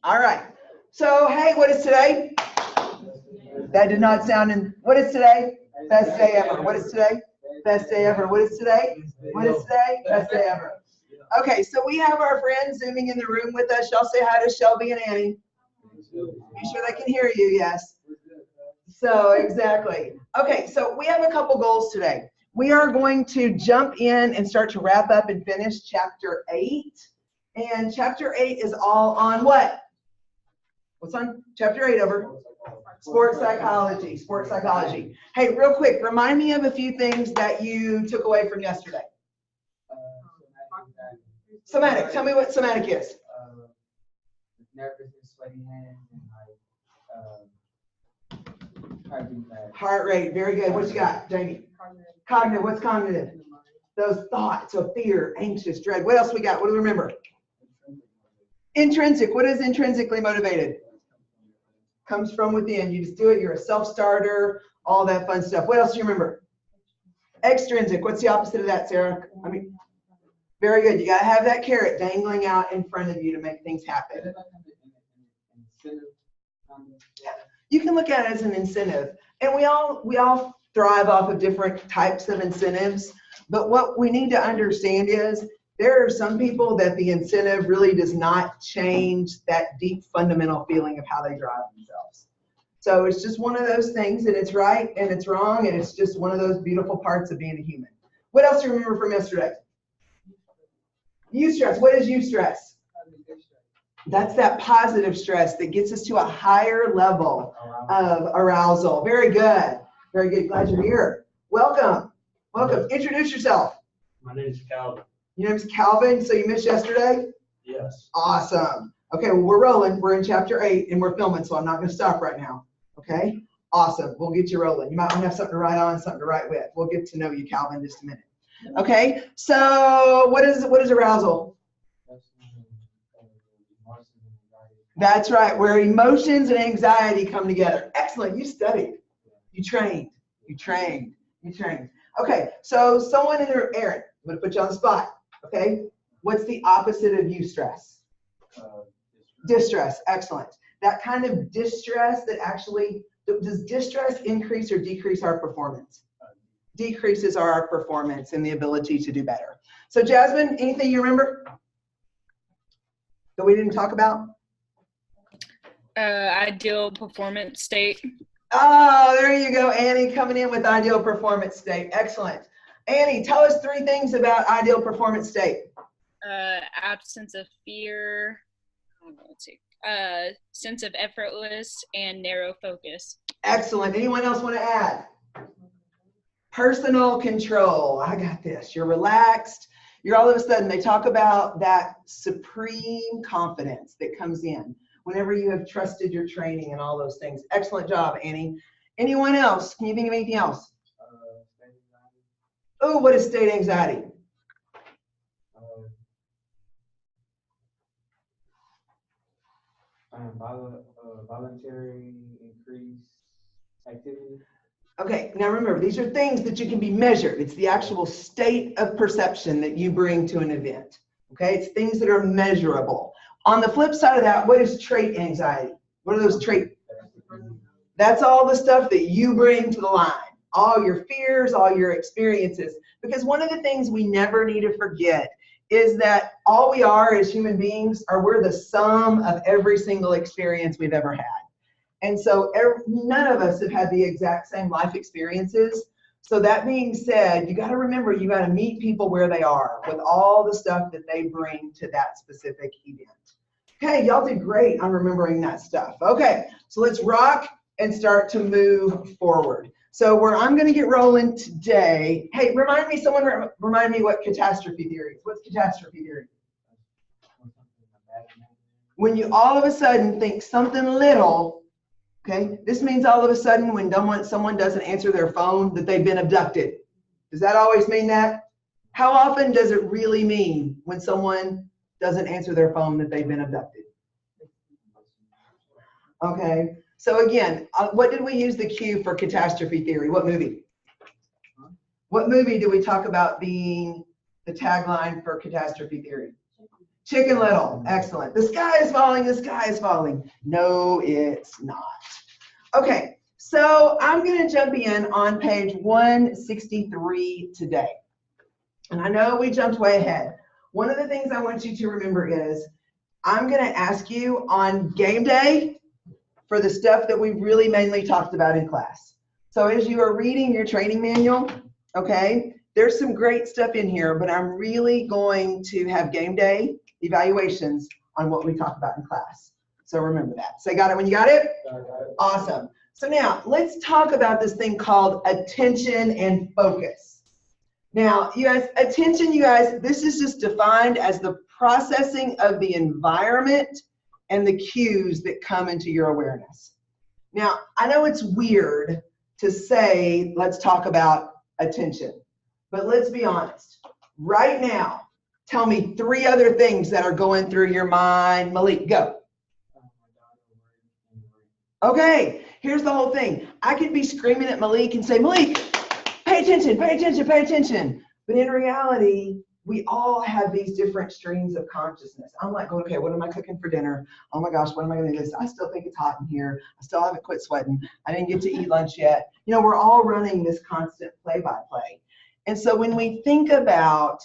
All right. So, hey, what is today? That did not sound in. What is today? Best day ever. What is today? Best day ever. What is today? What is today? Best day ever. Okay, so we have our friends zooming in the room with us. Y'all say hi to Shelby and Annie. You sure they can hear you? Yes. So, exactly. Okay, so we have a couple goals today. We are going to jump in and start to wrap up and finish chapter 8. And chapter 8 is all on what? What's on chapter 8 over? Sports psychology. Sports psychology. Hey, real quick, remind me of a few things that you took away from yesterday. Somatic. Tell me what somatic is. Nervous and sweaty hands and heart rate. Very good. What you got, Jamie? Cognitive. What's cognitive? Those thoughts of fear, anxious, dread. What else we got? What do we remember? Intrinsic. What is intrinsically motivated? Comes from within. You just do it. You're a self-starter, all that fun stuff. What else do you remember? Extrinsic. What's the opposite of that, Sarah? Very good. You got to have that carrot dangling out in front of you to make things happen. You can look at it as an incentive. And we all thrive off of different types of incentives. But what we need to understand is there are some people that the incentive really does not change that deep fundamental feeling of how they drive themselves. So it's just one of those things, and it's right and it's wrong, and it's just one of those beautiful parts of being a human. What else do you remember from yesterday? Eustress. What is eustress? That's that positive stress that gets us to a higher level of arousal. Very good. Very good. Glad you're here. Welcome. Welcome. Introduce yourself. My name is Calvin. Your name's Calvin, so you missed yesterday? Yes. Awesome. Okay, well, we're rolling. We're in chapter 8, and we're filming, so I'm not going to stop right now. Okay? Awesome. We'll get you rolling. You might want to have something to write on, something to write with. We'll get to know you, Calvin, in just a minute. Okay, so what is arousal? That's right, where emotions and anxiety come together. Excellent, you studied. You trained. Okay, so someone in there, Aaron, I'm going to put you on the spot. Okay, what's the opposite of eustress? Distress. Excellent. That kind of distress that actually, does distress increase or decrease our performance? Decreases our performance and the ability to do better. So Jasmine, anything you remember that we didn't talk about? Ideal performance state. Oh, there you go, Annie, coming in with ideal performance state. Excellent. Annie, tell us 3 things about ideal performance state. Absence of fear. Let's see. Sense of effortless and narrow focus. Excellent. Anyone else want to add? Personal control. I got this. You're relaxed. You're all of a sudden, they talk about that supreme confidence that comes in whenever you have trusted your training and all those things. Excellent job, Annie. Anyone else? Can you think of anything else? Oh, what is state anxiety? Voluntary increase activity. Okay, now remember, these are things that you can be measured. It's the actual state of perception that you bring to an event. Okay, it's things that are measurable. On the flip side of that, what is trait anxiety? What are those traits? That's all the stuff that you bring to the line. All your fears, all your experiences. Because one of the things we never need to forget is that all we are as human beings we're the sum of every single experience we've ever had. And so none of us have had the exact same life experiences. So that being said, you got to remember, you got to meet people where they are with all the stuff that they bring to that specific event. Okay, y'all did great on remembering that stuff. Okay, so let's rock and start to move forward. So where I'm going to get rolling today, hey, remind me what catastrophe theory is. What's catastrophe theory? When you all of a sudden think something little. Okay, this means all of a sudden when someone doesn't answer their phone that they've been abducted. Does that always mean that? How often does it really mean when someone doesn't answer their phone that they've been abducted? Okay, so again, what did we use the cue for catastrophe theory? What movie? What movie do we talk about being the tagline for catastrophe theory? Chicken Little. Excellent. The sky is falling. The sky is falling. No, it's not. Okay, so I'm going to jump in on page 163 today. And I know we jumped way ahead. One of the things I want you to remember is I'm going to ask you on game day for the stuff that we really mainly talked about in class. So as you are reading your training manual, okay, there's some great stuff in here, but I'm really going to have game day evaluations on what we talked about in class. So remember that. Say got it when you got it? Got it. Awesome. So now let's talk about this thing called attention and focus. Now, you guys, attention, you guys, this is just defined as the processing of the environment and the cues that come into your awareness. Now, I know it's weird to say, let's talk about attention, but let's be honest. Right now, tell me 3 other things that are going through your mind. Malik, go. Okay, here's the whole thing. I could be screaming at Malik and say, Malik, pay attention, pay attention, pay attention. But in reality, we all have these different streams of consciousness. I'm like, okay, what am I cooking for dinner? Oh my gosh, what am I going to do this? I still think it's hot in here. I still haven't quit sweating. I didn't get to eat lunch yet. You know, we're all running this constant play-by-play. And so when we think about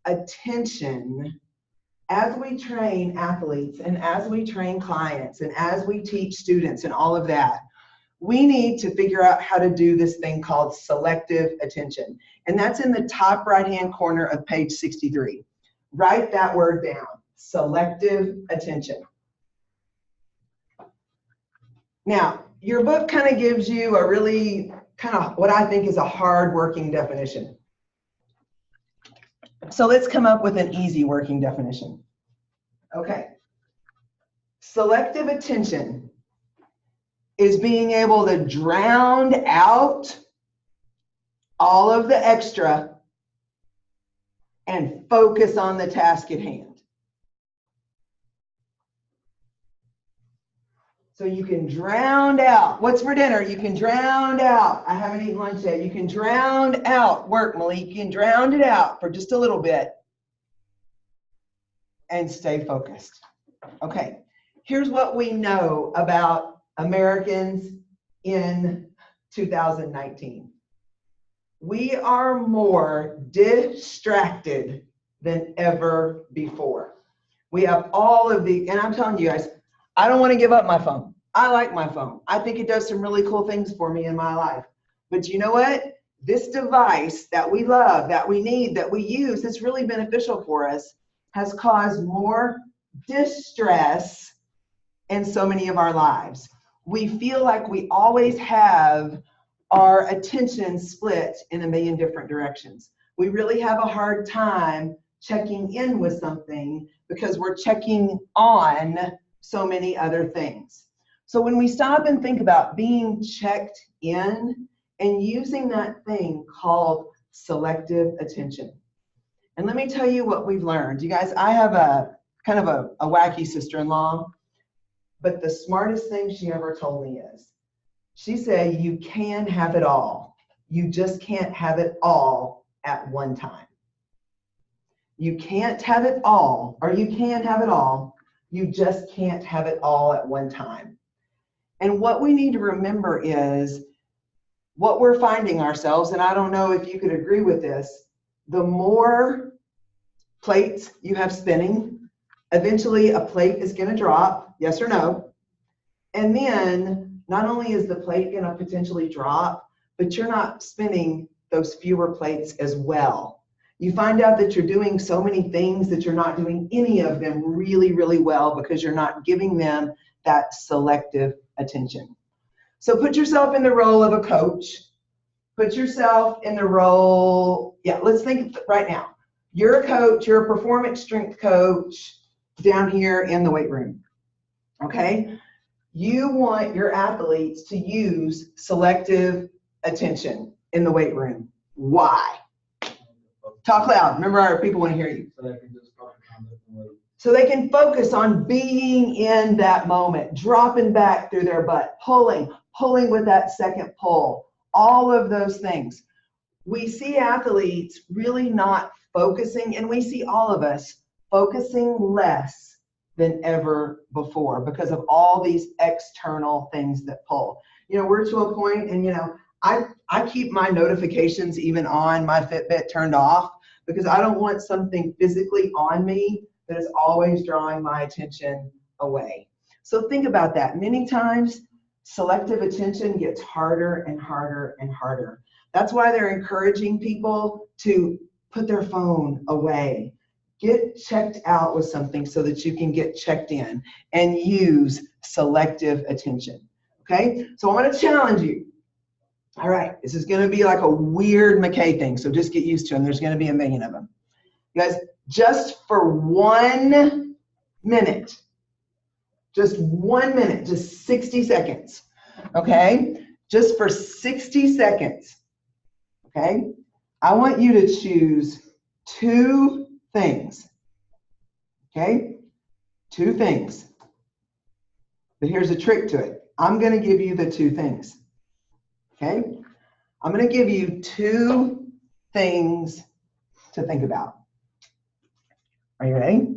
attention, as we train athletes and as we train clients and as we teach students and all of that, we need to figure out how to do this thing called selective attention. And that's in the top right-hand corner of page 63. Write that word down, selective attention. Now, your book kind of gives you a really kind of what I think is a hard working definition. So let's come up with an easy working definition. Okay. Selective attention is being able to drown out all of the extra and focus on the task at hand. So you can drown out. What's for dinner? You can drown out. I haven't eaten lunch yet. You can drown out work, Malik. You can drown it out for just a little bit and stay focused. Okay, here's what we know about Americans in 2019. We are more distracted than ever before. We have all of the, and I'm telling you guys, I don't want to give up my phone. I like my phone. I think it does some really cool things for me in my life. But you know what? This device that we love, that we need, that we use, that's really beneficial for us, has caused more distress in so many of our lives. We feel like we always have our attention split in a million different directions. We really have a hard time checking in with something because we're checking on so many other things. So when we stop and think about being checked in and using that thing called selective attention. And let me tell you what we've learned. You guys, I have a kind of a wacky sister-in-law, but the smartest thing she ever told me is, she said, you can have it all. You just can't have it all at one time. You can't have it all, or you can have it all. You just can't have it all at one time. And what we need to remember is what we're finding ourselves, and I don't know if you could agree with this, the more plates you have spinning, eventually a plate is going to drop, yes or no? And then not only is the plate going to potentially drop, but you're not spinning those fewer plates as well. You find out that you're doing so many things that you're not doing any of them really, really well because you're not giving them that selective attention. So put yourself in the role of a coach. Put yourself in the role, let's think right now. You're a coach, you're a performance strength coach down here in the weight room, okay? You want your athletes to use selective attention in the weight room. Why? Talk loud. Remember, our people want to hear you. So they can just focus on lifting weights. So they can focus on being in that moment, dropping back through their butt, pulling with that second pull, all of those things. We see athletes really not focusing, and we see all of us focusing less than ever before because of all these external things that pull. You know, we're to a point, and you know, I keep my notifications even on my Fitbit turned off because I don't want something physically on me that is always drawing my attention away. So think about that. Many times, selective attention gets harder and harder and harder. That's why they're encouraging people to put their phone away. Get checked out with something so that you can get checked in and use selective attention. Okay? So I'm going to challenge you. All right, this is going to be like a weird McKay thing, so just get used to them. There's going to be a million of them. You guys, just for 1 minute, just 1 minute, just 60 seconds, okay? Just for 60 seconds, okay? I want you to choose 2 things, okay? 2 things. But here's a trick to it. I'm going to give you the 2 things. Okay, I'm going to give you 2 things to think about. Are you ready?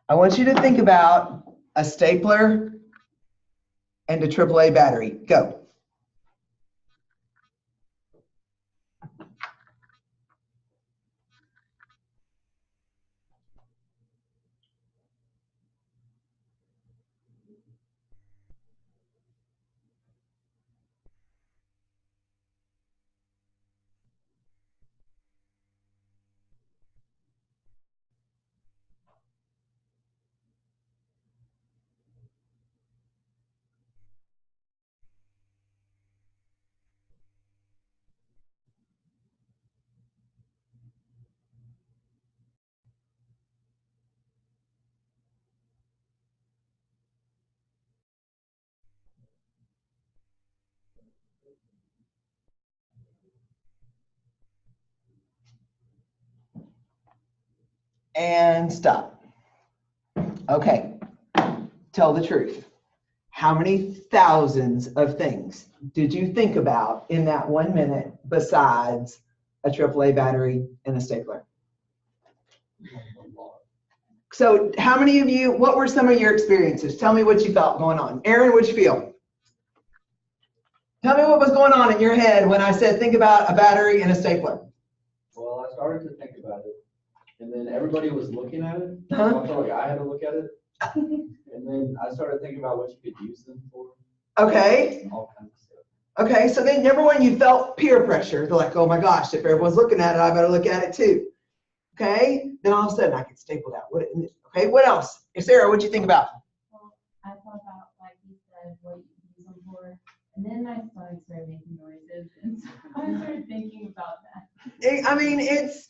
I want you to think about a stapler and a AAA battery. Go. And stop. Okay, tell the truth. How many thousands of things did you think about in that 1 minute besides a AAA battery and a stapler? So how many of you, what were some of your experiences? Tell me what you felt going on. Aaron, what'd you feel? Tell me what was going on in your head when I said think about a battery and a stapler. Well, I started to think about it, and then everybody was looking at it. Uh-huh. So I felt like I had to look at it. And then I started thinking about what you could use them for. Okay. All kinds of stuff. Okay, so then number one, you felt peer pressure. They're like, oh my gosh, if everyone's looking at it, I better look at it too. Okay, then all of a sudden I can staple that. Okay, what else? Sarah, what'd you think about? Well, I thought about, like you said, what you could use them for. And then my stomach started making noises, and so I started thinking about that. I mean,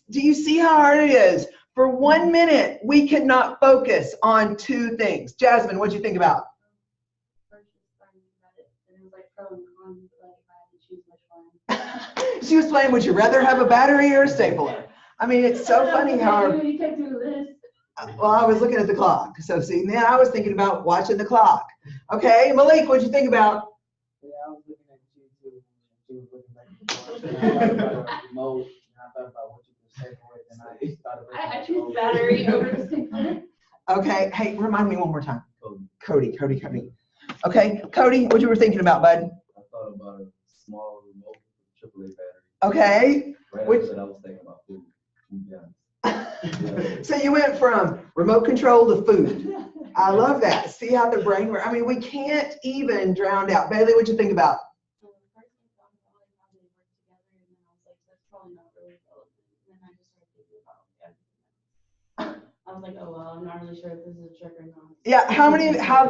do you see how hard it is? For 1 minute, we cannot focus on 2 things. Jasmine, what'd you think about? First, just started thinking about it, and it was like pro and con, like if I had to choose which one. She was playing, would you rather have a battery or a stapler? I mean, it's so funny how. You can't do this. Well, I was looking at the clock. So see, then I was thinking about watching the clock. Okay, Malik, what'd you think about? Yeah, I was looking at you too. She was looking back and forth. And I thought about the remote, and I thought about what you could say for it, and I started looking I at choose remote. battery over the stapler. Okay, hey, remind me one more time. Cody. Okay, Cody, what you were thinking about, bud? I thought about a small remote AAA battery. Okay. Right Which- after that, I was thinking about food. Yeah. So you went from remote control to food. I love that. See how the brain works. I mean, we can't even drown out. Bailey, what'd you think about? So the first I thought about like how they work together, and then I was like, that's probably not really relevant. And then I just started thinking about everything else. I was like, oh well, I'm not really sure if this is a trick or not. Yeah, how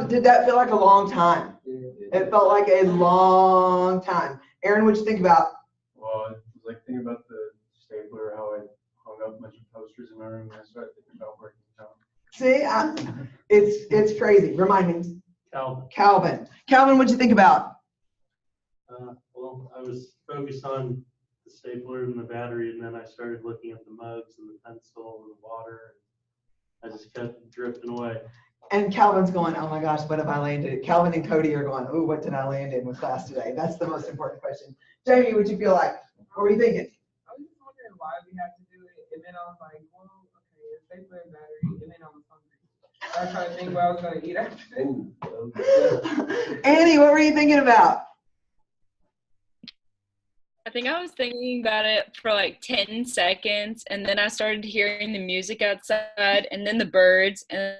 did that feel like a long time? It felt like a long time. Aaron, what'd you think about? Well, I was like thinking about the stapler, how I hung up a bunch of posters in my room, and I started thinking about working out. See, it's crazy. Remind me. Calvin. Calvin, what'd you think about? Well, I was focused on the stapler and the battery, and then I started looking at the mugs and the pencil and the water. And I just kept drifting away. And Calvin's going, oh my gosh, what have I landed? Calvin and Cody are going, oh, what did I land in with class today? That's the most important question. Jamie, what'd you feel like? What were you thinking? I was just wondering why we have to do it. and then I was like, well, okay, a stapler and battery, and then I was hungry. I was trying to think what I was gonna eat after that. Annie, what were you thinking about? I think I was thinking about it for like 10 seconds, and then I started hearing the music outside, and then the birds, and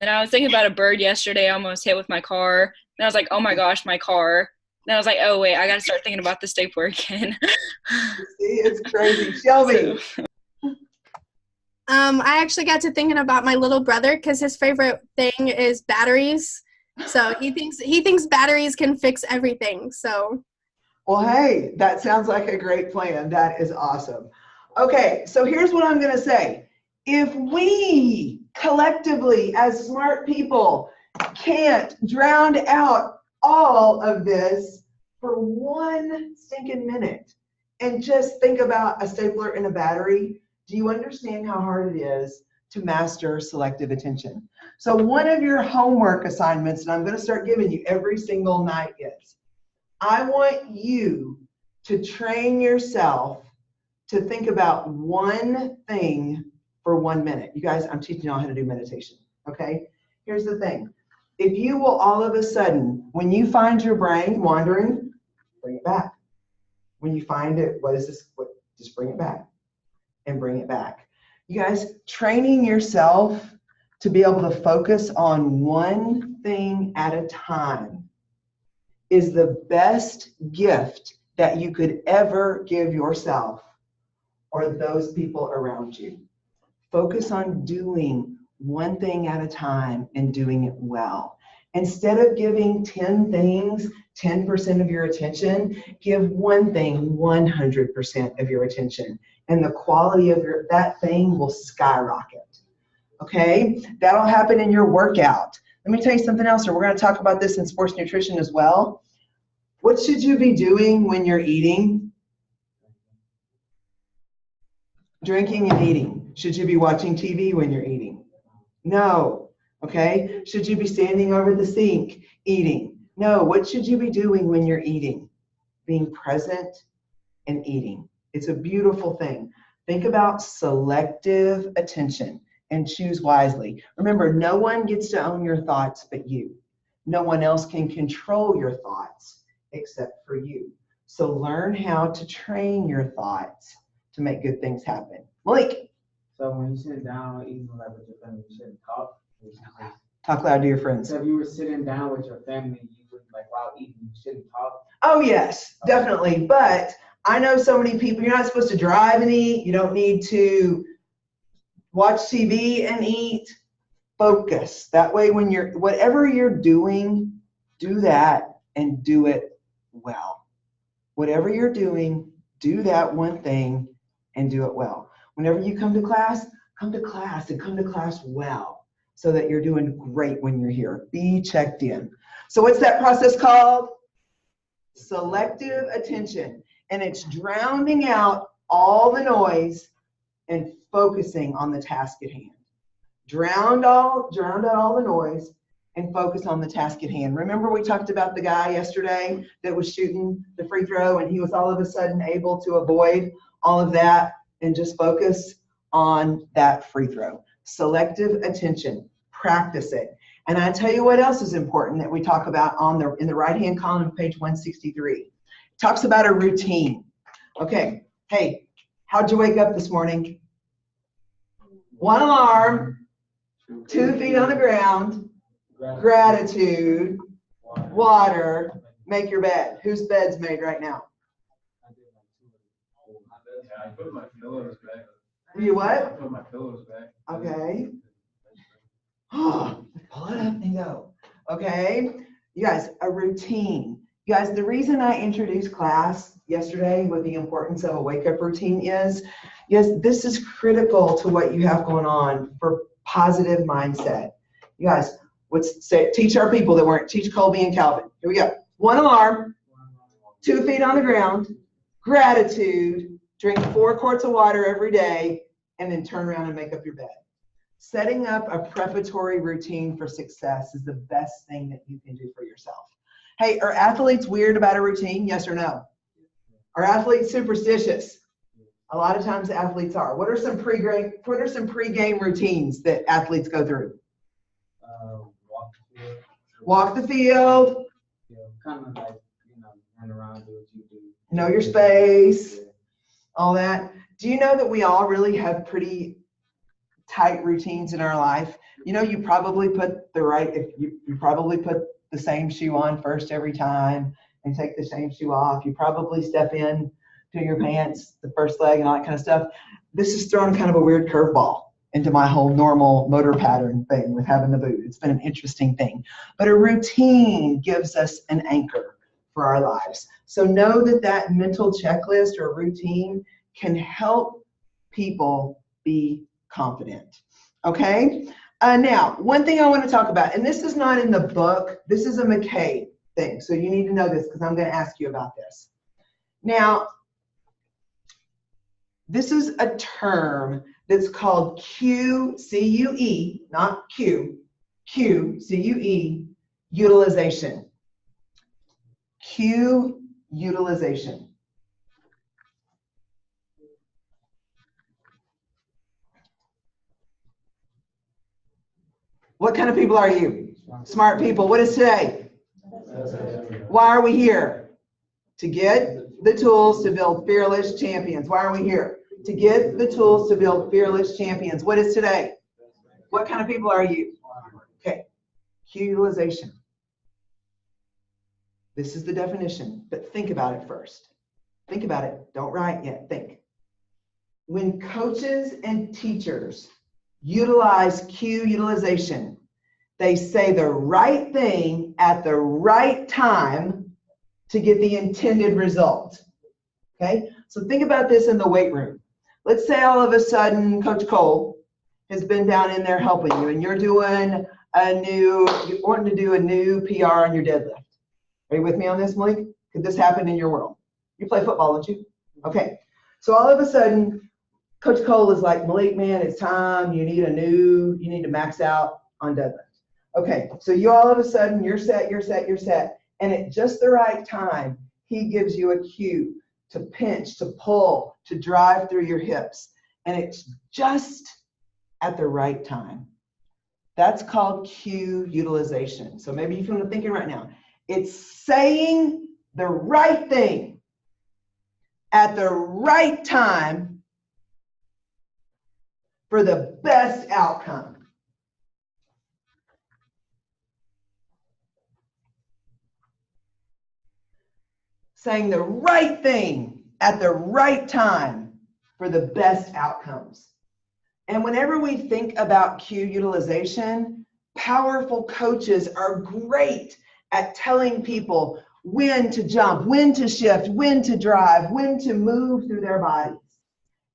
I was thinking about a bird yesterday I almost hit with my car, and I was like, oh my gosh, my car. And I was like, oh wait, I gotta start thinking about the stapler again. See, it's crazy. Shelby. So- I actually got to thinking about my little brother because his favorite thing is batteries. So he thinks batteries can fix everything. So Well, hey, that sounds like a great plan. That is awesome. Okay, so here's what I'm going to say. If we collectively, as smart people, can't drown out all of this for one stinking minute and just think about a stapler and a battery, do you understand how hard it is to master selective attention? So one of your homework assignments, and I'm going to start giving you every single night, is I want you to train yourself to think about one thing for 1 minute. You guys, I'm teaching y'all how to do meditation, okay? Here's the thing. If you will all of a sudden, when you find your brain wandering, bring it back. When you find it, what is this? Just bring it back and bring it back. You guys, training yourself to be able to focus on one thing at a time is the best gift that you could ever give yourself or those people around you. Focus on doing one thing at a time and doing it well. Instead of giving 10 things 10% of your attention, give one thing 100% of your attention, and the quality of that thing will skyrocket. Okay? That'll happen in your workout. Let me tell you something else, and we're going to talk about this in sports nutrition as well. What should you be doing when you're eating? Drinking and eating. Should you be watching TV when you're eating? No. Okay? Should you be standing over the sink eating? No. What should you be doing when you're eating? Being present and eating. It's a beautiful thing. Think about selective attention and choose wisely. Remember, no one gets to own your thoughts but you. No one else can control your thoughts except for you. So learn how to train your thoughts to make good things happen. Malik. So when you sit down eating like with your family, you shouldn't talk. Talk loud to your friends. So if you were sitting down with your family, you would like while eating, you shouldn't talk. Oh yes, definitely. But I know so many people, you're not supposed to drive and eat. You don't need to watch TV and eat. Focus. That way when you're, whatever you're doing, do that and do it well. Whatever you're doing, do that one thing and do it well. Whenever you come to class and come to class well so that you're doing great when you're here. Be checked in. So what's that process called? Selective attention. And it's drowning out all the noise and focusing on the task at hand. Drowned out all the noise and focus on the task at hand. Remember we talked about the guy yesterday that was shooting the free throw and he was all of a sudden able to avoid all of that and just focus on that free throw. Selective attention. Practice it. And I tell you what else is important that we talk about in the right-hand column of page 163. It talks about a routine. Okay, hey, how'd you wake up this morning? One alarm, 2 feet on the ground, gratitude, water, make your bed. Whose bed's made right now? I put my pillows back. You I what? put my pillows back. Okay. Pull it up and go. Okay. You guys, a routine. You guys, the reason I introduced class yesterday with the importance of a wake-up routine is, yes, this is critical to what you have going on for positive mindset. You guys, let's say, teach our people that weren't, teach Colby and Calvin. Here we go. One alarm, 2 feet on the ground, gratitude, drink 4 quarts of water every day, and then turn around and make up your bed. Setting up a preparatory routine for success is the best thing that you can do for yourself. Hey, are athletes weird about a routine? Yes or no? Are athletes superstitious? A lot of times athletes are. What are some pre-game routines that athletes go through? Walk the field. Walk the field, Yeah, kind of like, run around, do what you do. know your space, Yeah. all that. Do you know that we all really have pretty tight routines in our life? You probably put you probably put the same shoe on first every time and take the same shoe off. You probably step in to your pants, the first leg and all that kind of stuff. This has thrown kind of a weird curveball into my whole normal motor pattern thing with having the boot. It's been an interesting thing. But a routine gives us an anchor for our lives. So know that mental checklist or routine can help people be confident. Okay? Now, one thing I want to talk about, and this is not in the book, this is a McKay thing. So you need to know this because I'm going to ask you about this. Now, this is a term that's called C-U-E, not C-U-E, utilization. Utilization. What kind of people are you? Smart people. What is today? Why are we here? To get the tools to build fearless champions. Why are we here? To get the tools to build fearless champions. What is today? What kind of people are you? Okay. Utilization. This is the definition, but think about it first. Think about it. Don't write yet. Think. When coaches and teachers utilize utilization, they say the right thing at the right time to get the intended result. Okay? So think about this in the weight room. Let's say all of a sudden Coach Cole has been down in there helping you and you're wanting to do a new PR on your deadlift. Are you with me on this, Malik? Could this happen in your world? You play football, don't you? Okay. So all of a sudden, Coach Cole is like, Malik, man, it's time. You need to max out on deadlift. Okay. So you all of a sudden, you're set. And at just the right time, he gives you a cue to pinch, to pull, to drive through your hips. And it's just at the right time. That's called cue utilization. So maybe you feel thinking right now. It's saying the right thing at the right time for the best outcome. Saying the right thing at the right time for the best outcomes. And whenever we think about cue utilization, powerful coaches are great at telling people when to jump, when to shift, when to drive, when to move through their bodies.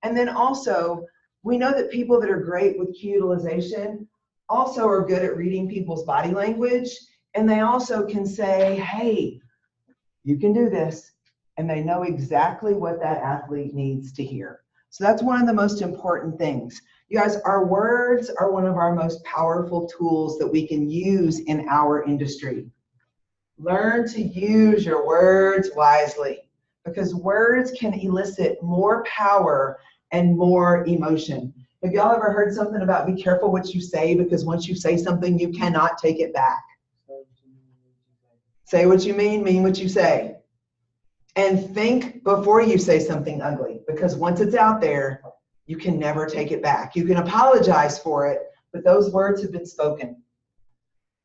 And then also, we know that people that are great with cue utilization also are good at reading people's body language. And they also can say, hey, you can do this. And they know exactly what that athlete needs to hear. So that's one of the most important things. You guys, our words are one of our most powerful tools that we can use in our industry. Learn to use your words wisely because words can elicit more power and more emotion. Have y'all ever heard something about be careful what you say because once you say something, you cannot take it back? Say what you mean what you say. And think before you say something ugly because once it's out there, you can never take it back. You can apologize for it, but those words have been spoken.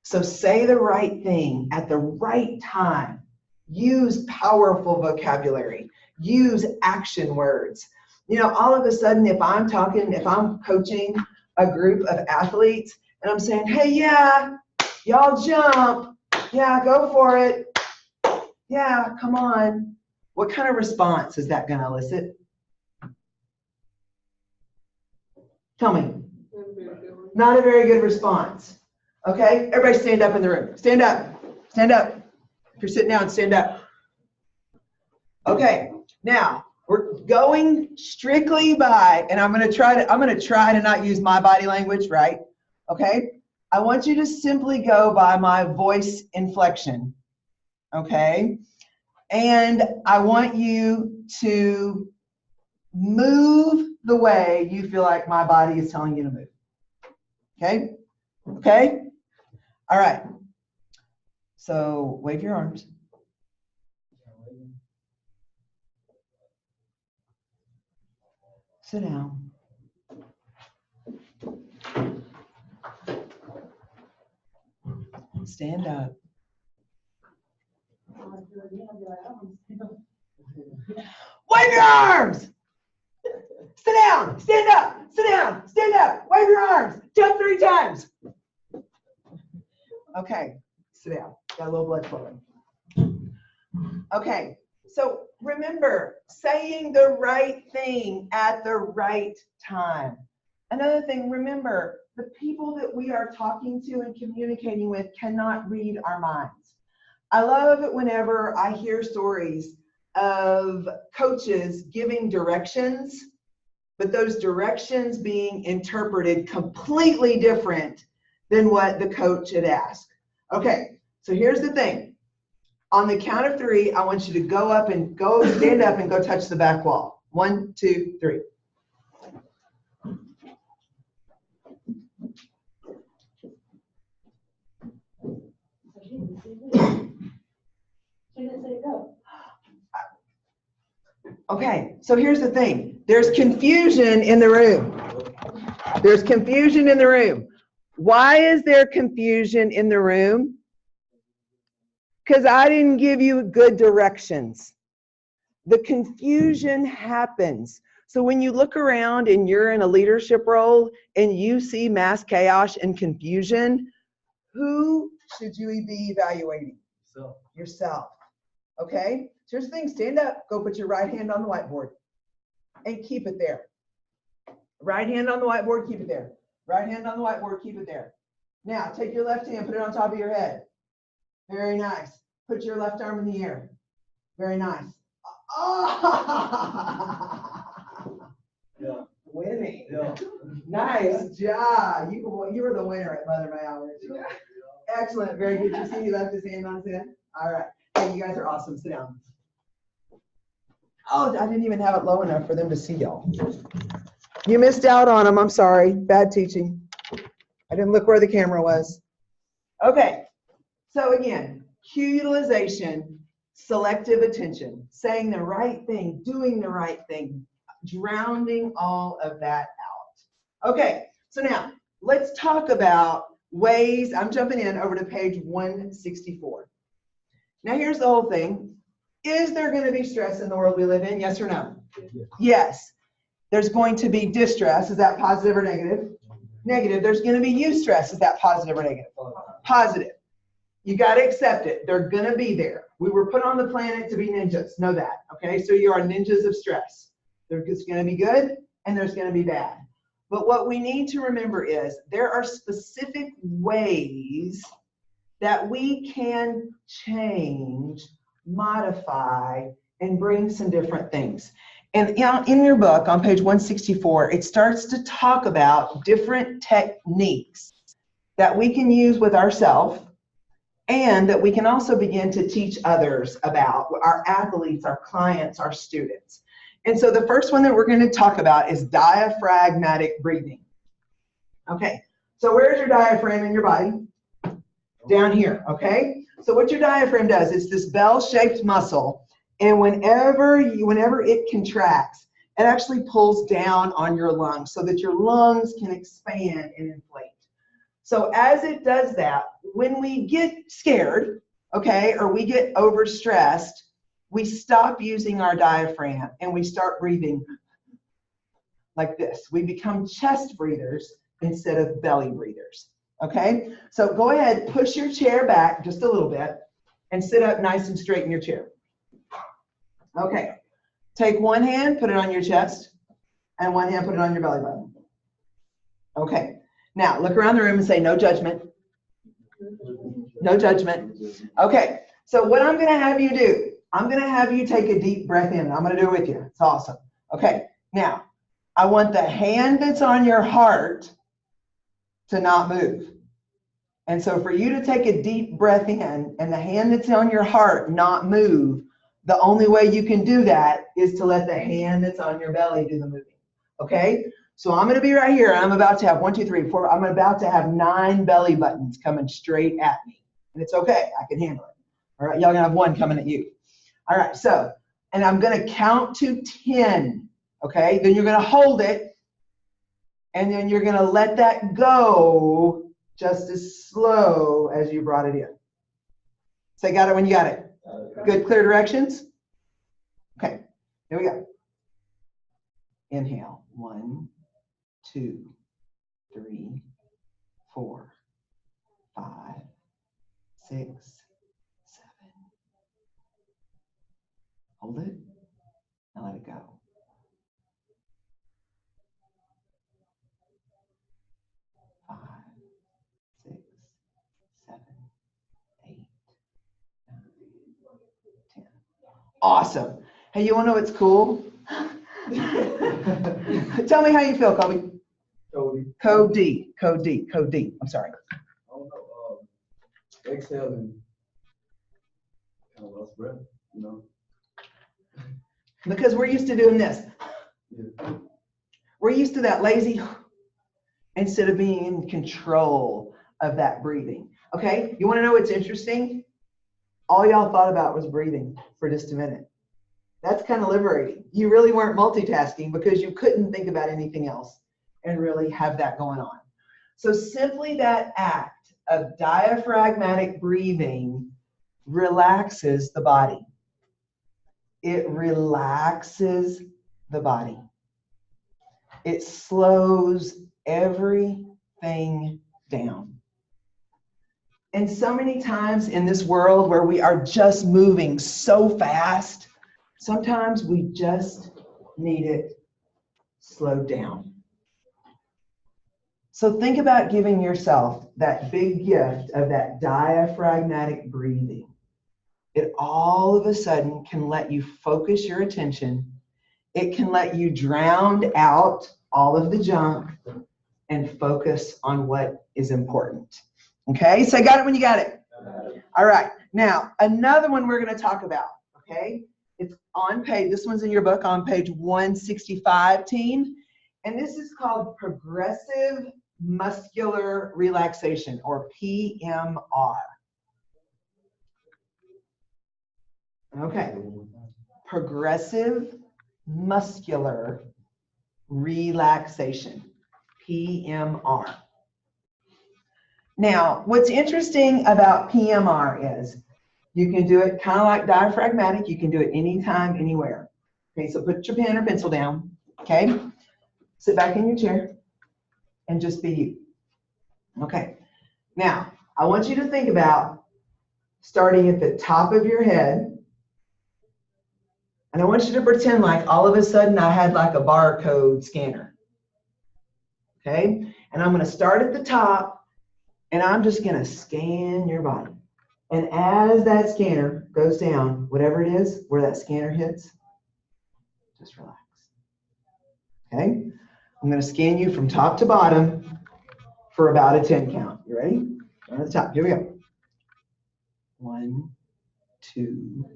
So say the right thing at the right time. Use powerful vocabulary. Use action words. All of a sudden, if I'm coaching a group of athletes and I'm saying, hey, yeah, y'all jump. Yeah, go for it. Yeah, come on. What kind of response is that going to elicit? Tell me. Not a very good response. Okay? Everybody stand up in the room. Stand up. Stand up. If you're sitting down, stand up. Okay. Now, we're going strictly by, and I'm going to try to not use my body language, right? Okay? I want you to simply go by my voice inflection. Okay? And I want you to move the way you feel like my body is telling you to move. Okay? Okay? All right. So wave your arms. Sit down. Stand up. Wave your arms. Sit down. Stand up. Sit down. Stand up. Wave your arms. Jump 3 times. Okay. Sit down. Got a little blood flowing. Okay. So remember, saying the right thing at the right time. Another thing, remember, the people that we are talking to and communicating with cannot read our minds. I love it whenever I hear stories of coaches giving directions, but those directions being interpreted completely different than what the coach had asked. Okay, so here's the thing. On the count of 3, I want you to go up and go stand up and go touch the back wall. 1, 2, 3. Okay, so here's the thing. There's confusion in the room. There's confusion in the room. Why is there confusion in the room? Because I didn't give you good directions. The confusion happens. So when you look around and you're in a leadership role and you see mass chaos and confusion, who should you be evaluating? Yourself. Okay? So here's the thing. Stand up. Go put your right hand on the whiteboard and keep it there. Right hand on the whiteboard, keep it there. Right hand on the whiteboard, keep it there. Now, take your left hand, put it on top of your head. Very nice. Put your left arm in the air. Very nice. Oh! Yeah. Winning. Yeah. Nice job. You were the winner at Mother May Hours. Excellent. Very good. You see he left his hand on his head? All right. Hey, you guys are awesome. Sit down. Oh, I didn't even have it low enough for them to see y'all. You missed out on them. I'm sorry. Bad teaching. I didn't look where the camera was. Okay. So again, cue utilization, selective attention, saying the right thing, doing the right thing, drowning all of that out. Okay. So now let's talk about ways. I'm jumping in over to page 164. Now here's the whole thing. Is there going to be stress in the world we live in? Yes or no? Yes. There's going to be distress. Is that positive or negative? Negative. There's going to be eustress. Is that positive or negative? Positive. You got to accept it. They're going to be there. We were put on the planet to be ninjas. Know that. Okay? So you are ninjas of stress. There's going to be good and there's going to be bad. But what we need to remember is there are specific ways that we can change, modify, and bring some different things. And in your book on page 164, it starts to talk about different techniques that we can use with ourselves and that we can also begin to teach others about, our athletes, our clients, our students. And so the first one that we're going to talk about is diaphragmatic breathing. Okay, so where's your diaphragm in your body? Down here, okay? So what your diaphragm does is this bell-shaped muscle, and whenever it contracts, it actually pulls down on your lungs so that your lungs can expand and inflate. So as it does that, when we get scared, okay, or we get overstressed, we stop using our diaphragm and we start breathing like this. We become chest breathers instead of belly breathers. Okay, so go ahead, push your chair back just a little bit and sit up nice and straight in your chair. Okay, take one hand, put it on your chest, and one hand, put it on your belly button. Okay, now look around the room and say no judgment. No judgment. Okay, so what I'm going to have you do, I'm going to have you take a deep breath in. I'm going to do it with you. It's awesome. Okay, now I want the hand that's on your heart to not move. And so for you to take a deep breath in and the hand that's on your heart not move, The only way you can do that is to let the hand that's on your belly do the moving. Okay? So I'm going to be right here. I'm about to have 1, 2, 3, 4. I'm about to have 9 belly buttons coming straight at me. And it's okay. I can handle it. All right? Y'all going to have 1 coming at you. All right. So, and I'm going to count to 10. Okay? Then you're going to hold it. And then you're going to let that go just as slow as you brought it in. Say, got it when you got it. Good, clear directions? Okay, here we go. Inhale. 1, 2, 3, 4, 5, 6, 7. Hold it and let it go. 5, 6, 7, 8, 9, 10. Awesome. Hey, you want to know what's cool? Tell me how you feel, Kobe. Cody. I'm sorry. I don't know. Exhale and kind of lost breath, you know. Because we're used to doing this. Yeah. We're used to that lazy instead of being in control of that breathing. Okay? You want to know what's interesting? All y'all thought about was breathing for just a minute. That's kind of liberating. You really weren't multitasking because you couldn't think about anything else and really have that going on. So simply that act of diaphragmatic breathing relaxes the body. It relaxes the body. It slows everything down. And so many times in this world where we are just moving so fast, sometimes we just need it slowed down. So think about giving yourself that big gift of that diaphragmatic breathing. It all of a sudden can let you focus your attention. It can let you drown out all of the junk and focus on what is important. Okay, so I got it when you got it. All right, now another one we're going to talk about. Okay, it's on page, this one's in your book on page 165, team. And this is called progressive muscular relaxation, or PMR. Okay, progressive muscular relaxation, PMR. Now, what's interesting about PMR is you can do it kind of like diaphragmatic. You can do it anytime, anywhere. Okay, so put your pen or pencil down. Okay, sit back in your chair and just be you. Okay, now I want you to think about starting at the top of your head. And I want you to pretend like all of a sudden I had like a barcode scanner. Okay, and I'm going to start at the top. And I'm just going to scan your body. And as that scanner goes down, whatever it is, where that scanner hits, just relax. Okay? I'm going to scan you from top to bottom for about a 10 count. You ready? Right at the top. Here we go. 1, 2,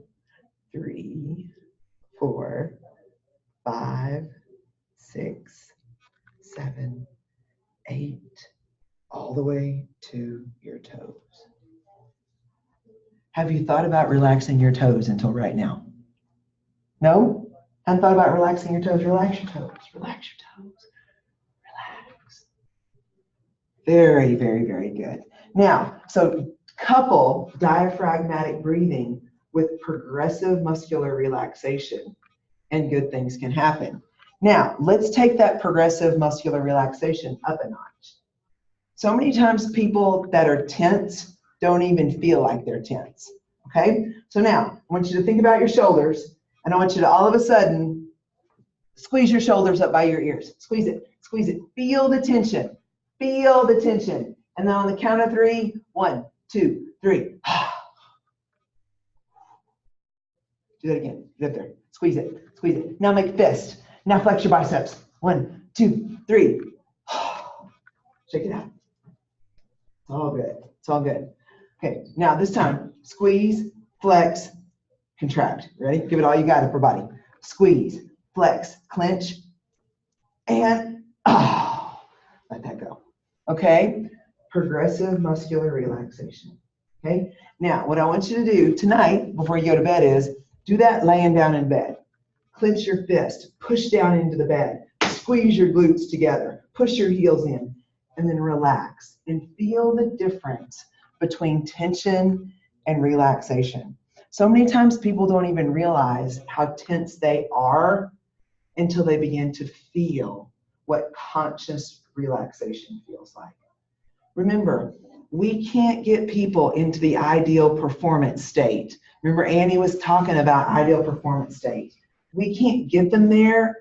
3, 4, 5, 6, 7, 8. All the way to your toes. Have you thought about relaxing your toes until right now? No? Haven't thought about relaxing your toes? Relax your toes. Relax your toes. Relax. Very, very, very good. Now, so couple diaphragmatic breathing with progressive muscular relaxation, and good things can happen. Now, let's take that progressive muscular relaxation up a notch. So many times people that are tense don't even feel like they're tense, okay? So now, I want you to think about your shoulders, and I want you to all of a sudden squeeze your shoulders up by your ears. Squeeze it, squeeze it. Feel the tension, feel the tension. And then on the count of 3, 1, 2, 3. Do that again, get up there. Squeeze it, squeeze it. Now make a fist. Now flex your biceps. 1, 2, 3. Shake it out. It's all good. It's all good. Okay, now this time, squeeze, flex, contract. Ready? Give it all you got, upper body. Squeeze, flex, clench, and let that go. Okay? Progressive muscular relaxation. Okay? Now, what I want you to do tonight, before you go to bed, is do that laying down in bed. Clench your fist, push down into the bed, squeeze your glutes together, push your heels in, and then relax and feel the difference between tension and relaxation. So many times people don't even realize how tense they are until they begin to feel what conscious relaxation feels like. Remember, we can't get people into the ideal performance state. Remember, Annie was talking about ideal performance state. We can't get them there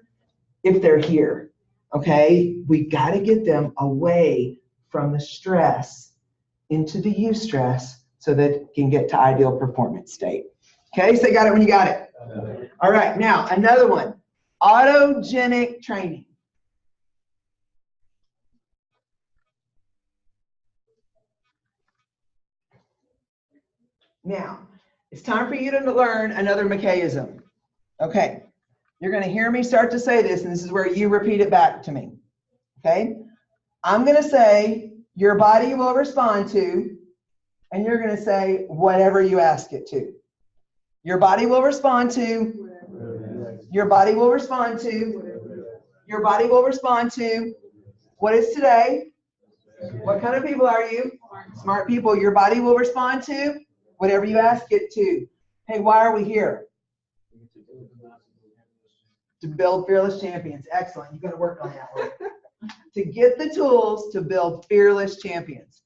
if they're here, okay? We got to get them away from the stress into the eustress so that it can get to ideal performance state. Okay, so you got it when you got it. All right, now another one, autogenic training. Now, it's time for you to learn another mechanism. Okay, you're going to hear me start to say this, and this is where you repeat it back to me. Okay, I'm going to say your body will respond to, and you're going to say whatever you ask it to. Your body will respond to, your body will respond to, your body will respond to. What is today? What kind of people are you? Smart people. Your body will respond to whatever you ask it to. Hey, why are we here? To build fearless champions. Excellent. You've got to work on that one. To get the tools to build fearless champions.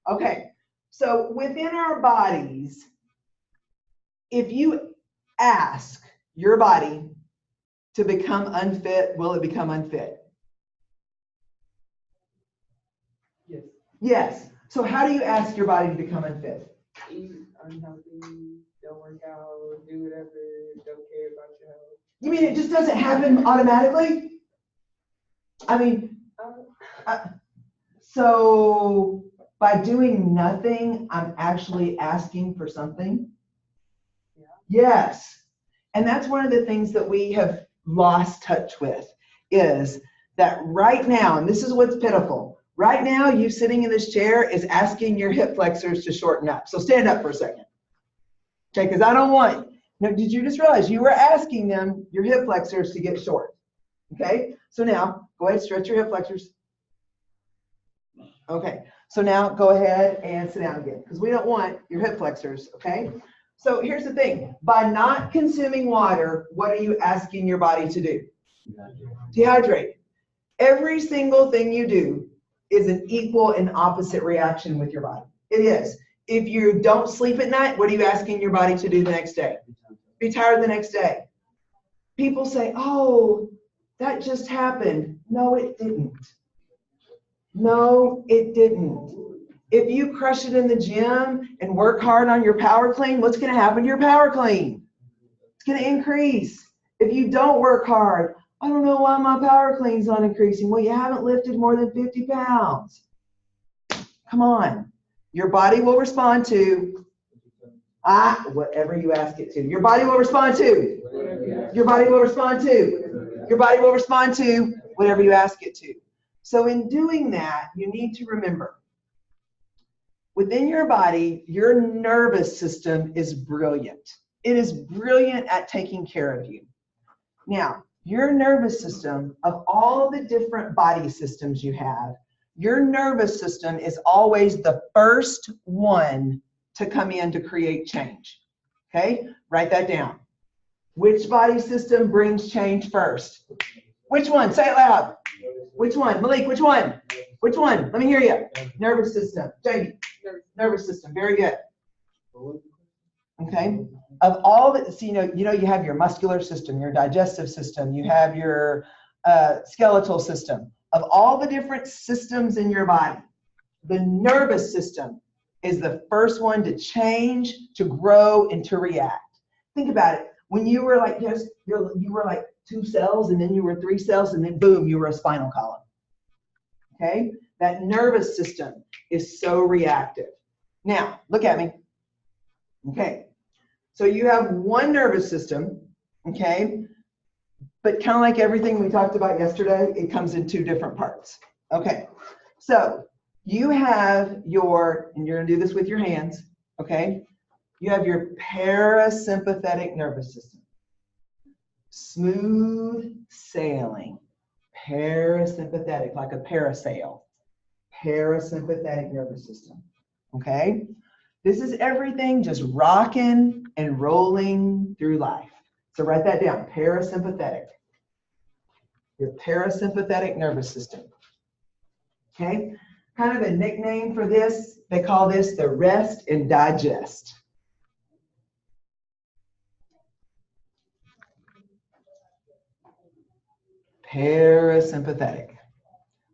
Okay, so within our bodies, if you ask your body to become unfit, will it become unfit? Yes. Yes. So how do you ask your body to become unfit? Eat unhealthy, don't work out, do whatever, don't care about your health. You mean it just doesn't happen automatically? I mean, so by doing nothing, I'm actually asking for something? Yeah. Yes. And that's one of the things that we have lost touch with, is that right now, and this is what's pitiful, right now you sitting in this chair is asking your hip flexors to shorten up. So stand up for a second. Okay, because I don't want, now did you just realize you were asking them, your hip flexors, to get short? Okay, so now go ahead, stretch your hip flexors. Okay, so now go ahead and sit down again, because we don't want your hip flexors, okay? So here's the thing, by not consuming water, what are you asking your body to do? Dehydrate. Every single thing you do is an equal and opposite reaction with your body. It is. If you don't sleep at night, what are you asking your body to do the next day? Be tired the next day. People say, oh, that just happened. No, it didn't. No, it didn't. If you crush it in the gym and work hard on your power clean, what's going to happen to your power clean? It's going to increase. If you don't work hard, I don't know why my power clean's not increasing. Well, you haven't lifted more than 50 pounds. Come on. Your body will respond to whatever you ask it to. Your body will respond to. Your body will respond to. Your body will respond to whatever you ask it to. So in doing that, you need to remember, within your body, your nervous system is brilliant. It is brilliant at taking care of you. Now, your nervous system, of all the different body systems you have, your nervous system is always the first one to come in to create change. Okay? Write that down. Which body system brings change first? Which one? Say it loud. Which one? Malik, which one? Which one? Let me hear you. Nervous system. Jamie. Nervous system. Very good. Okay. Of all the, so you have your muscular system, your digestive system, you have your skeletal system. Of all the different systems in your body, the nervous system is the first one to change, to grow, and to react. Think about it. When you were like you were like 2 cells, and then you were 3 cells, and then boom, you were a spinal column. Okay? That nervous system is so reactive. Now, look at me. Okay. So you have one nervous system, okay? But kind of like everything we talked about yesterday, it comes in two different parts. Okay, so you have your, and you're gonna do this with your hands, okay? You have your parasympathetic nervous system. Smooth sailing, parasympathetic, like a parasail. Parasympathetic nervous system, okay? This is everything just rocking and rolling through life. So write that down, parasympathetic. Your parasympathetic nervous system, okay? Kind of a nickname for this, they call this the rest and digest. Parasympathetic.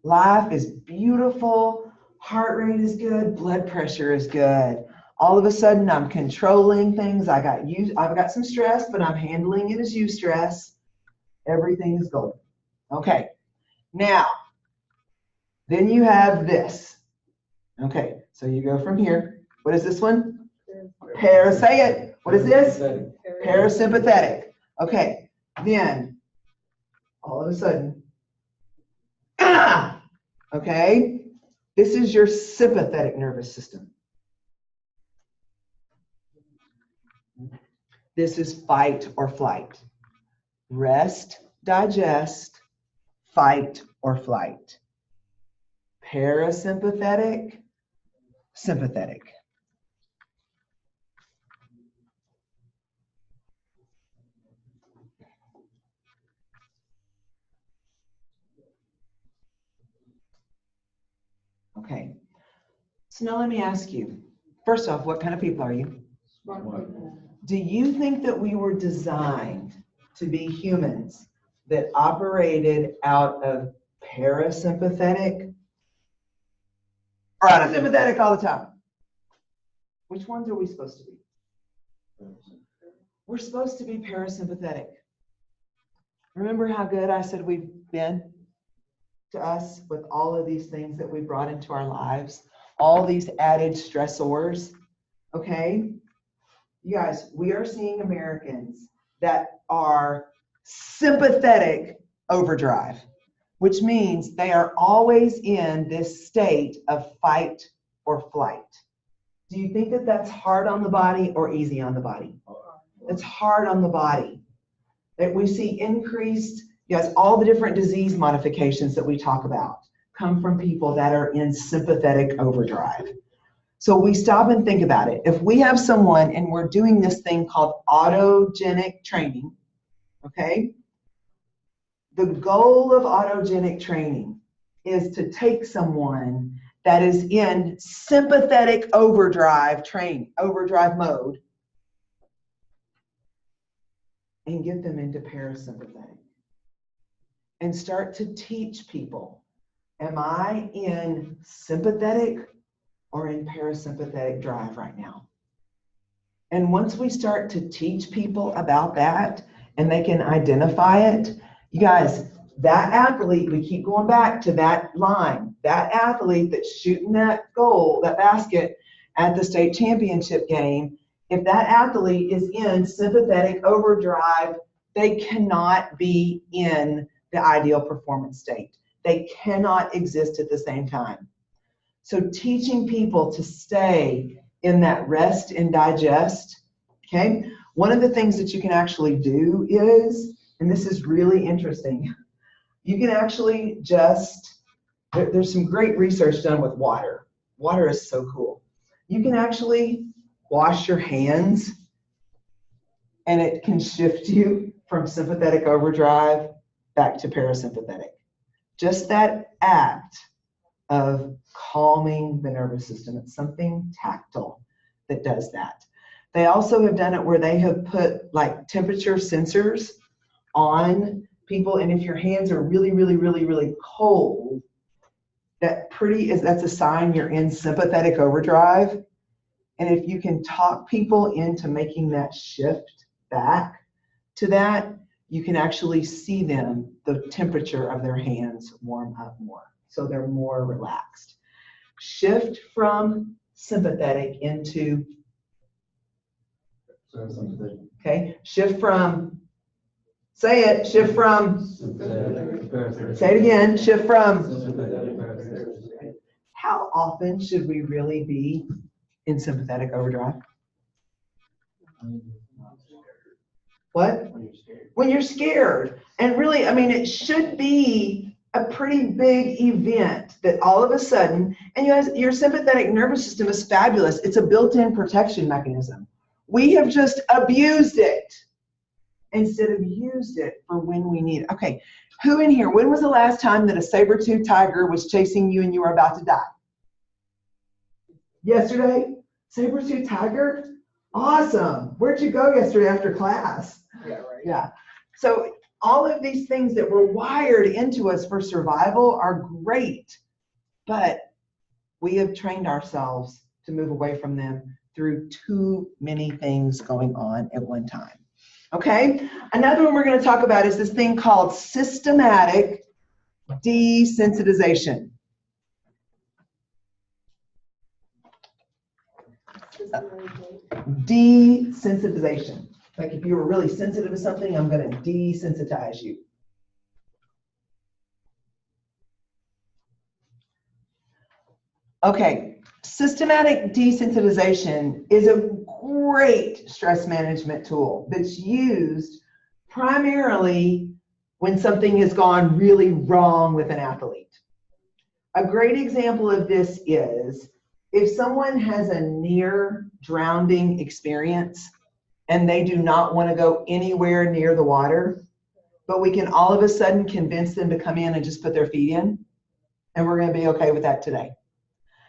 Life is beautiful, heart rate is good, blood pressure is good. All of a sudden I'm controlling things. I've got some stress, but I'm handling it as eustress. Everything is golden. Okay, now, then you have this. Okay, so you go from here. What is this one? Say it. What is this? Parasympathetic. Okay, then all of a sudden, okay, this is your sympathetic nervous system. This is fight or flight. Rest, digest, fight or flight. Parasympathetic, sympathetic. Okay, so now let me ask you, first off, what kind of people are you? Do you think that we were designed to be humans that operated out of parasympathetic or out of sympathetic all the time? Which ones are we supposed to be? We're supposed to be parasympathetic. Remember how good I said we've been to us with all of these things that we brought into our lives, all these added stressors, okay? You guys, we are seeing Americans that are sympathetic overdrive, which means they are always in this state of fight or flight. Do you think that that's hard on the body or easy on the body? It's hard on the body. That we see increased, yes, all the different disease modifications that we talk about come from people that are in sympathetic overdrive. So we stop and think about it. If we have someone and we're doing this thing called autogenic training, okay? The goal of autogenic training is to take someone that is in sympathetic overdrive mode, and get them into parasympathetic. And start to teach people, am I in sympathetic or in parasympathetic drive right now? And once we start to teach people about that and they can identify it, you guys, that athlete, we keep going back to that line, that athlete that's shooting that goal, that basket at the state championship game, if that athlete is in sympathetic overdrive, they cannot be in the ideal performance state. They cannot exist at the same time. So teaching people to stay in that rest and digest, okay? One of the things that you can actually do is, and this is really interesting, you can actually just, there's some great research done with water. Water is so cool. You can actually wash your hands and it can shift you from sympathetic overdrive back to parasympathetic. Just that act of calming the nervous system. It's something tactile that does that. They also have done it where they have put like temperature sensors on people, and if your hands are really, really, really, really cold, that's a sign you're in sympathetic overdrive. And if you can talk people into making that shift back to that, you can actually see them, the temperature of their hands warm up more. So they're more relaxed. Shift from sympathetic into Parasympathetic. Okay, shift from, say it, shift from, Sympathetic. Parasympathetic. say it again, shift from. Sympathetic. Parasympathetic. How often should we really be in sympathetic overdrive? What? When you're scared. When you're scared. And really, I mean, it should be a pretty big event that all of a sudden, and you guys, your sympathetic nervous system is fabulous. It's a built-in protection mechanism. We have just abused it instead of used it for when we need it. Okay, who in here, when was the last time that a saber-toothed tiger was chasing you and you were about to die? Yesterday? Saber-toothed tiger? Awesome. Where'd you go yesterday after class? Yeah, right. Yeah. So all of these things that were wired into us for survival are great, but we have trained ourselves to move away from them through too many things going on at one time. Okay? Another one we're going to talk about is this thing called systematic desensitization. Desensitization. Like if you were really sensitive to something, I'm going to desensitize you. Okay, systematic desensitization is a great stress management tool that's used primarily when something has gone really wrong with an athlete. A great example of this is if someone has a near drowning experience and they do not want to go anywhere near the water, but we can all of a sudden convince them to come in and just put their feet in, and we're going to be okay with that today.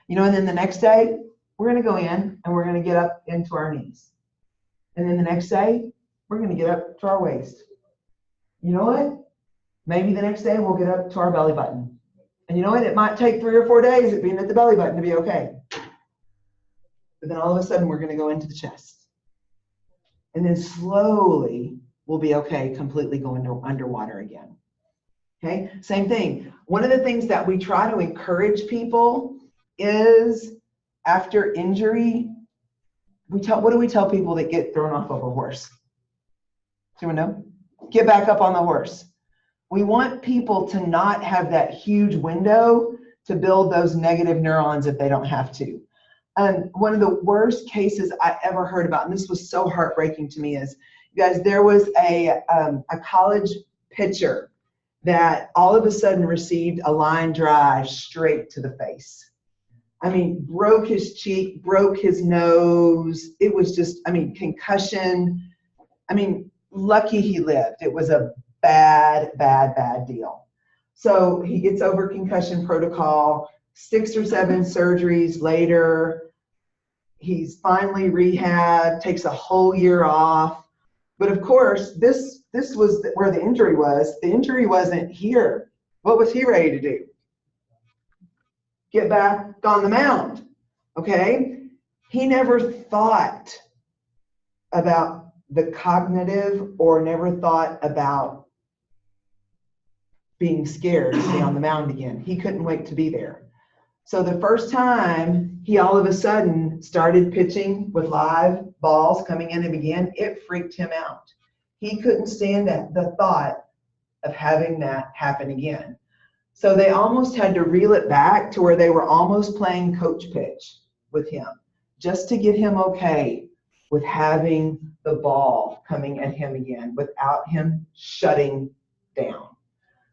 You know, and then the next day, we're going to go in and we're going to get up into our knees. And then the next day, we're going to get up to our waist. You know what? Maybe the next day we'll get up to our belly button. And you know what? It might take 3 or 4 days of being at the belly button to be okay. But then all of a sudden, we're going to go into the chest. And then slowly, we'll be okay, completely going underwater again. Okay? Same thing. One of the things that we try to encourage people is after injury, what do we tell people that get thrown off of a horse? Do you know? Get back up on the horse. We want people to not have that huge window to build those negative neurons if they don't have to. One of the worst cases I ever heard about, and this was so heartbreaking to me, is, you guys, there was a college pitcher that all of a sudden received a line drive straight to the face. I mean, broke his cheek, broke his nose. It was just, I mean, concussion. I mean, lucky he lived. It was a bad, bad, bad deal. So he gets over concussion protocol, 6 or 7 surgeries later. He's finally rehabbed, takes a whole year off. But of course, this was where the injury was. The injury wasn't here. What was he ready to do? Get back on the mound, okay? He never thought about the cognitive or never thought about being scared to be on the mound again. He couldn't wait to be there. So the first time he all of a sudden started pitching with live balls coming in him again, it freaked him out. He couldn't stand the thought of having that happen again. So they almost had to reel it back to where they were almost playing coach pitch with him, just to get him okay with having the ball coming at him again without him shutting down.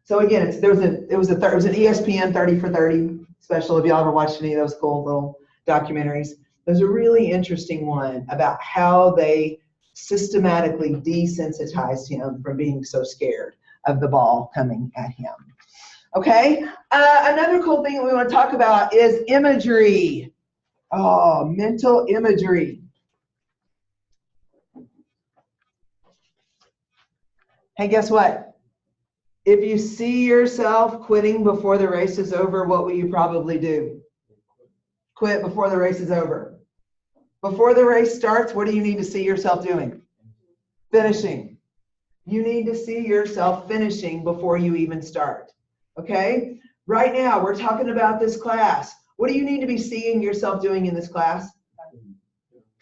So again, it was an ESPN 30 for 30 special. If y'all ever watched any of those cool little documentaries, there's a really interesting one about how they systematically desensitized him from being so scared of the ball coming at him. Okay, another cool thing that we want to talk about is imagery. Oh, mental imagery. Hey, guess what? If you see yourself quitting before the race is over, what will you probably do? Quit before the race is over. Before the race starts, what do you need to see yourself doing? Finishing. You need to see yourself finishing before you even start. Okay? Right now, we're talking about this class. What do you need to be seeing yourself doing in this class?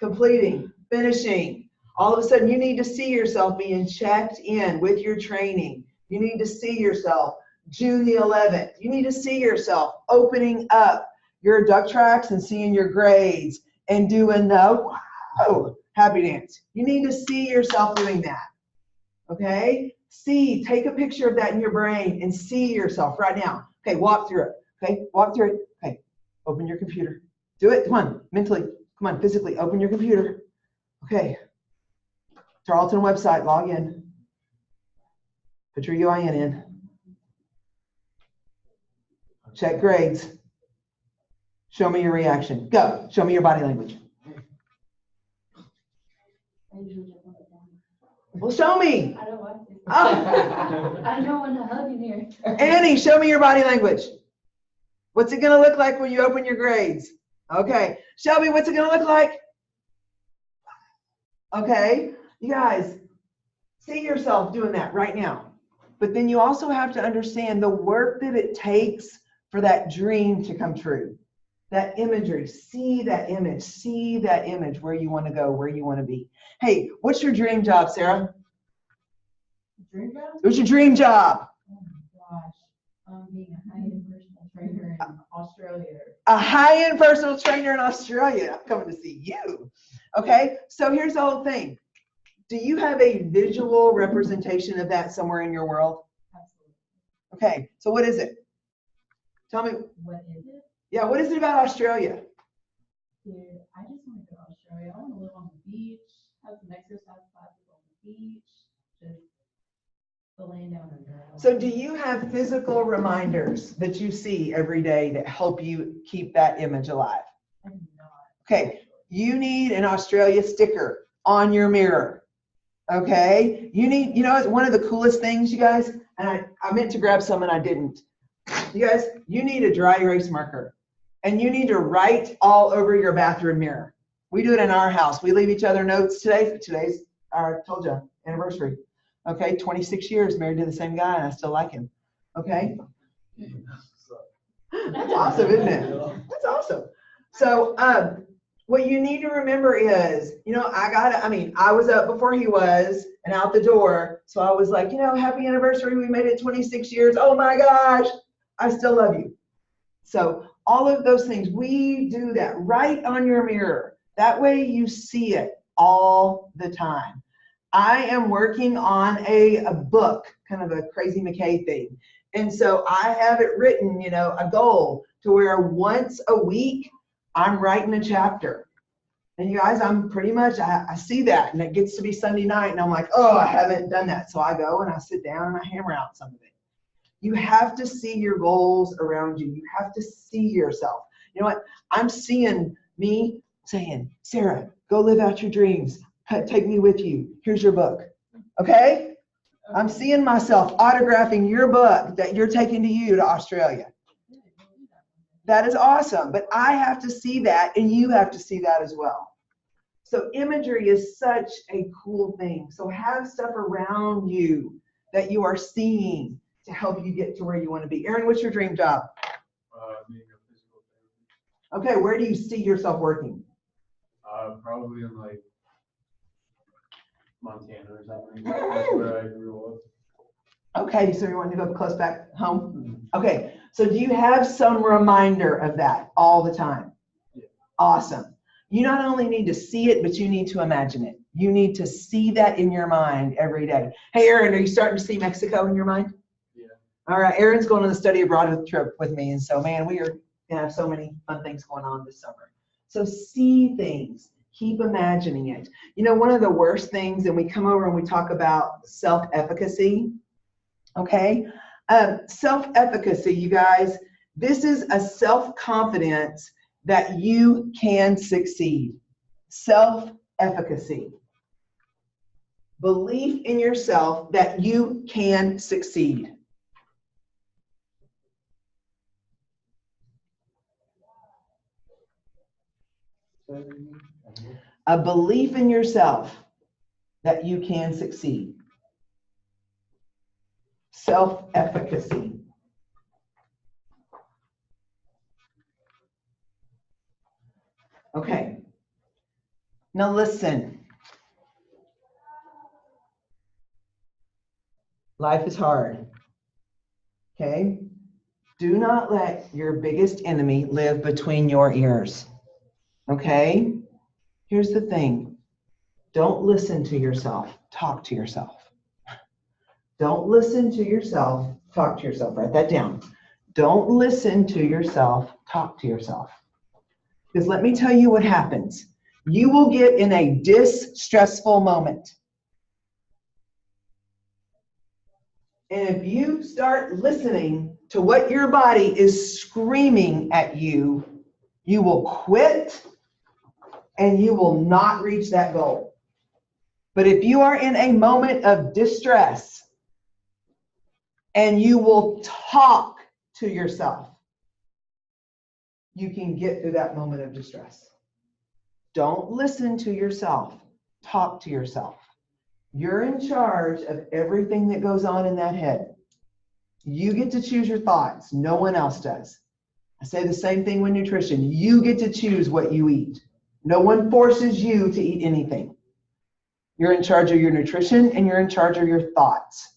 Completing, finishing. All of a sudden, you need to see yourself being checked in with your training. You need to see yourself June the 11th. You need to see yourself opening up your duck tracks and seeing your grades and doing the happy dance. You need to see yourself doing that. Okay? Take a picture of that in your brain and see yourself right now. Okay, walk through it. Okay, walk through it. Okay, open your computer. Do it. Come on, mentally. Come on, physically. Open your computer. Okay. Tarleton website. Log in. Put your UIN in. Check grades. Show me your reaction. Go. Show me your body language. Well, show me. I don't want to. Oh. I don't want to hug in here. Annie, show me your body language. What's it going to look like when you open your grades? Okay. Shelby, what's it going to look like? Okay. You guys, see yourself doing that right now. But then you also have to understand the work that it takes for that dream to come true. That imagery, see that image where you want to go, where you want to be. Hey, what's your dream job, Sarah? Dream job? What's your dream job? Oh my gosh. Being a high-end personal trainer in Australia. A high-end personal trainer in Australia. I'm coming to see you. Okay, so here's the whole thing. Do you have a visual representation of that somewhere in your world? Absolutely. Okay, so what is it? Tell me. What is it? Yeah, what is it about Australia? Dude, I just want to go to Australia. I want to live on the beach, have some exercise classes on the beach, just the laying down under. So do you have physical reminders that you see every day that help you keep that image alive? I do not. Okay, you need an Australia sticker on your mirror. Okay, you need, one of the coolest things, you guys, and I meant to grab some and I didn't. You guys, you need a dry erase marker and you need to write all over your bathroom mirror. We do it in our house. We leave each other notes today. Today's our, told you, anniversary. Okay, 26 years married to the same guy and I still like him. Okay. That's awesome, isn't it? That's awesome. So, what you need to remember is, I was up before he was and out the door. So I was like, happy anniversary. We made it 26 years. Oh my gosh, I still love you. So all of those things, we do that right on your mirror. That way you see it all the time. I am working on a book, kind of a Crazy McKay thing. And so I have it written, a goal to where once a week, I'm writing a chapter. And you guys, I'm pretty much, I see that and it gets to be Sunday night and I'm like, oh, I haven't done that. So I go and I sit down and I hammer out some of it. You have to see your goals around you. You have to see yourself. You know what? I'm seeing me saying, Sarah, go live out your dreams. Take me with you. Here's your book. Okay? I'm seeing myself autographing your book that you're taking to you to Australia. That is awesome, but I have to see that and you have to see that as well. So imagery is such a cool thing. So have stuff around you that you are seeing to help you get to where you want to be. Aaron, what's your dream job? Being a physical therapist. Okay, where do you see yourself working? Probably in like Montana or something. That's where I grew up. Okay, so you want to go close back home? Okay, so do you have some reminder of that all the time? Yeah. Awesome. You not only need to see it, but you need to imagine it. You need to see that in your mind every day. Hey, Aaron, are you starting to see Mexico in your mind? Yeah. All right, Aaron's going on the study abroad trip with me, and so, man, we are going to have so many fun things going on this summer. So see things. Keep imagining it. One of the worst things, and we come over and we talk about self-efficacy, okay? Self-efficacy, you guys, this is a self-confidence that you can succeed. Self-efficacy. Belief in yourself that you can succeed. A belief in yourself that you can succeed. Self-efficacy. Okay. Now listen. Life is hard. Okay? Do not let your biggest enemy live between your ears. Okay? Here's the thing. Don't listen to yourself. Talk to yourself. Don't listen to yourself. Talk to yourself. Write that down. Don't listen to yourself. Talk to yourself. Because let me tell you what happens. You will get in a distressful moment. And if you start listening to what your body is screaming at you, you will quit and you will not reach that goal. But if you are in a moment of distress and you will talk to yourself, you can get through that moment of distress. Don't listen to yourself. Talk to yourself. You're in charge of everything that goes on in that head. You get to choose your thoughts. No one else does. I say the same thing with nutrition. You get to choose what you eat. No one forces you to eat anything. You're in charge of your nutrition and you're in charge of your thoughts.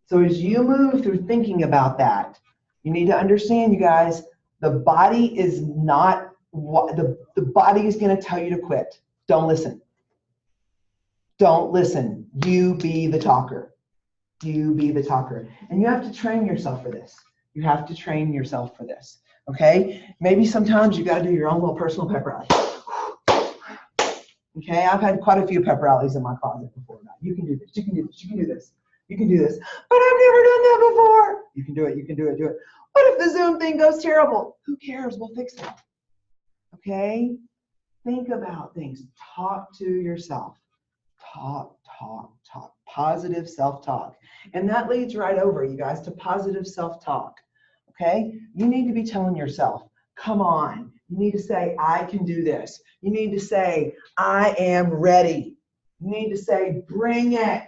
So as you move through thinking about that, you need to understand, you guys, the body is not what the body is going to tell you to quit. Don't listen. Don't listen. You be the talker. You be the talker. And you have to train yourself for this. You have to train yourself for this. Okay? Maybe sometimes you got to do your own little personal pep rally. Okay? I've had quite a few pep rallies in my closet before. You can do this. You can do this. You can do this. You can do this. But I've never done that before. You can do it. You can do it. Do it. What if the Zoom thing goes terrible? Who cares? We'll fix it. Okay? Think about things. Talk to yourself. Talk, talk, talk. Positive self-talk. And that leads right over, you guys, to positive self-talk. Okay? You need to be telling yourself, come on. You need to say, I can do this. You need to say, I am ready. You need to say, bring it.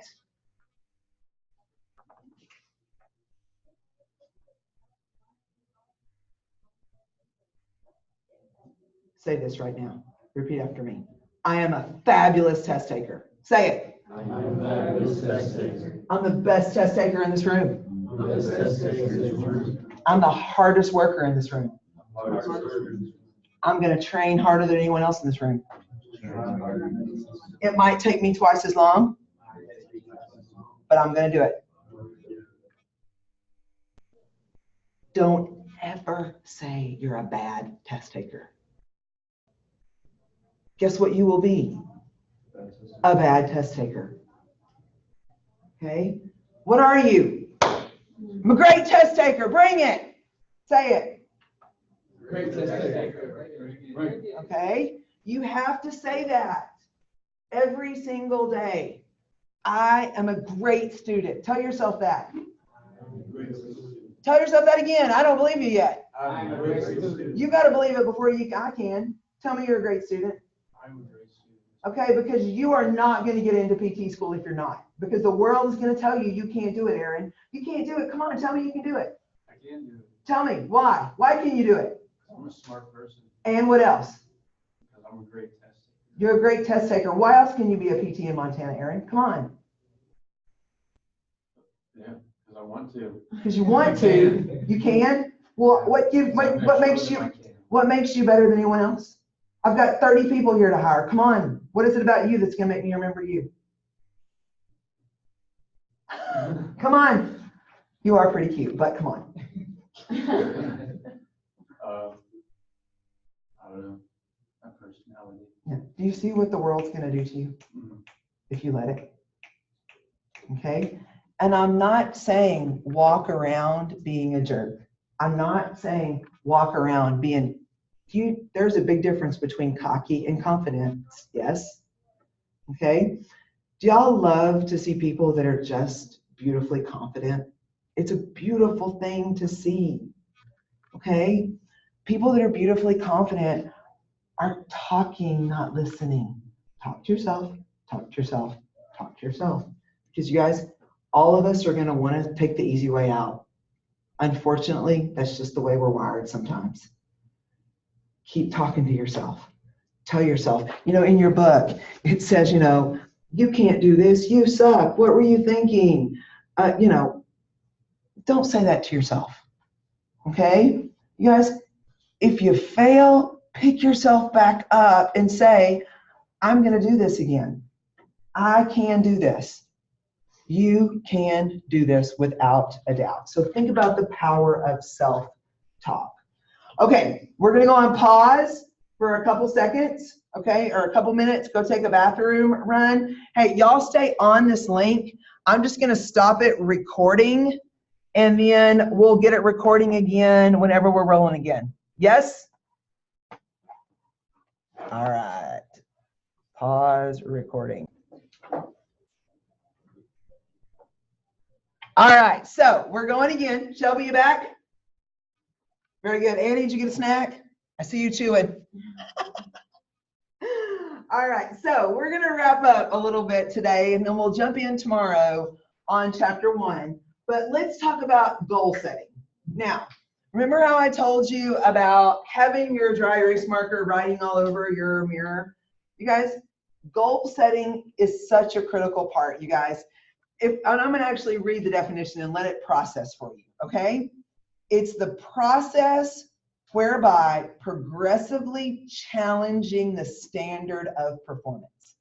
Say this right now. Repeat after me. I am a fabulous test taker. Say it. I'm a fabulous test taker. I'm the best test taker in this room. I'm the best test taker in this room. I'm the hardest worker in this room. I'm going to train harder than anyone else in this room. It might take me twice as long, but I'm going to do it. Don't ever say you're a bad test taker. Guess what you will be? A bad test taker. Okay? What are you? I'm a great test taker. Bring it. Say it. Great test taker. Right. Okay? You have to say that every single day. I am a great student. Tell yourself that. Tell yourself that again. I don't believe you yet. I'm a great student. You got to believe it before I can. Tell me you're a great student. I'm a great student. Okay, because you are not going to get into PT school if you're not. Because the world is going to tell you you can't do it, Aaron. You can't do it. Come on, tell me you can do it. I can do it. Tell me, why? Why can you do it? I'm a smart person. And what else? Because I'm a great test taker. You're a great test taker. Why else can you be a PT in Montana, Aaron? Come on. Yeah, because I want to. Because you want to. You can. Well, what makes you better than anyone else? I've got 30 people here to hire. Come on. What is it about you that's going to make me remember you? Come on. You are pretty cute, but come on. I don't know. My personality. Yeah. Do you see what the world's going to do to you if you let it? Okay? And I'm not saying walk around being a jerk. I'm not saying walk around being, there's a big difference between cocky and confidence. Yes? Okay? Do y'all love to see people that are just beautifully confident? It's a beautiful thing to see. Okay? People that are beautifully confident are talking, not listening. Talk to yourself, talk to yourself, talk to yourself. Because you guys, all of us are going to want to take the easy way out. Unfortunately, that's just the way we're wired sometimes. Keep talking to yourself. Tell yourself, in your book, it says, you can't do this. You suck. What were you thinking? you know, don't say that to yourself. Okay? You guys, if you fail, pick yourself back up and say, I'm going to do this again. I can do this. You can do this without a doubt. So think about the power of self-talk. Okay, we're going to go on pause for a couple seconds, okay, or a couple minutes. Go take a bathroom run. Hey, y'all stay on this link. I'm just going to stop it recording, and then we'll get it recording again whenever we're rolling again. Yes? All right. Pause recording. All right, so we're going again. Shelby, you back? Very good. Annie, did you get a snack? I see you chewing. All right, so we're going to wrap up a little bit today, and then we'll jump in tomorrow on chapter 1. But let's talk about goal setting. Now, remember how I told you about having your dry erase marker writing all over your mirror? You guys, goal setting is such a critical part, you guys. And I'm going to actually read the definition and let it process for you, okay? It's the process whereby progressively challenging the standard of performance.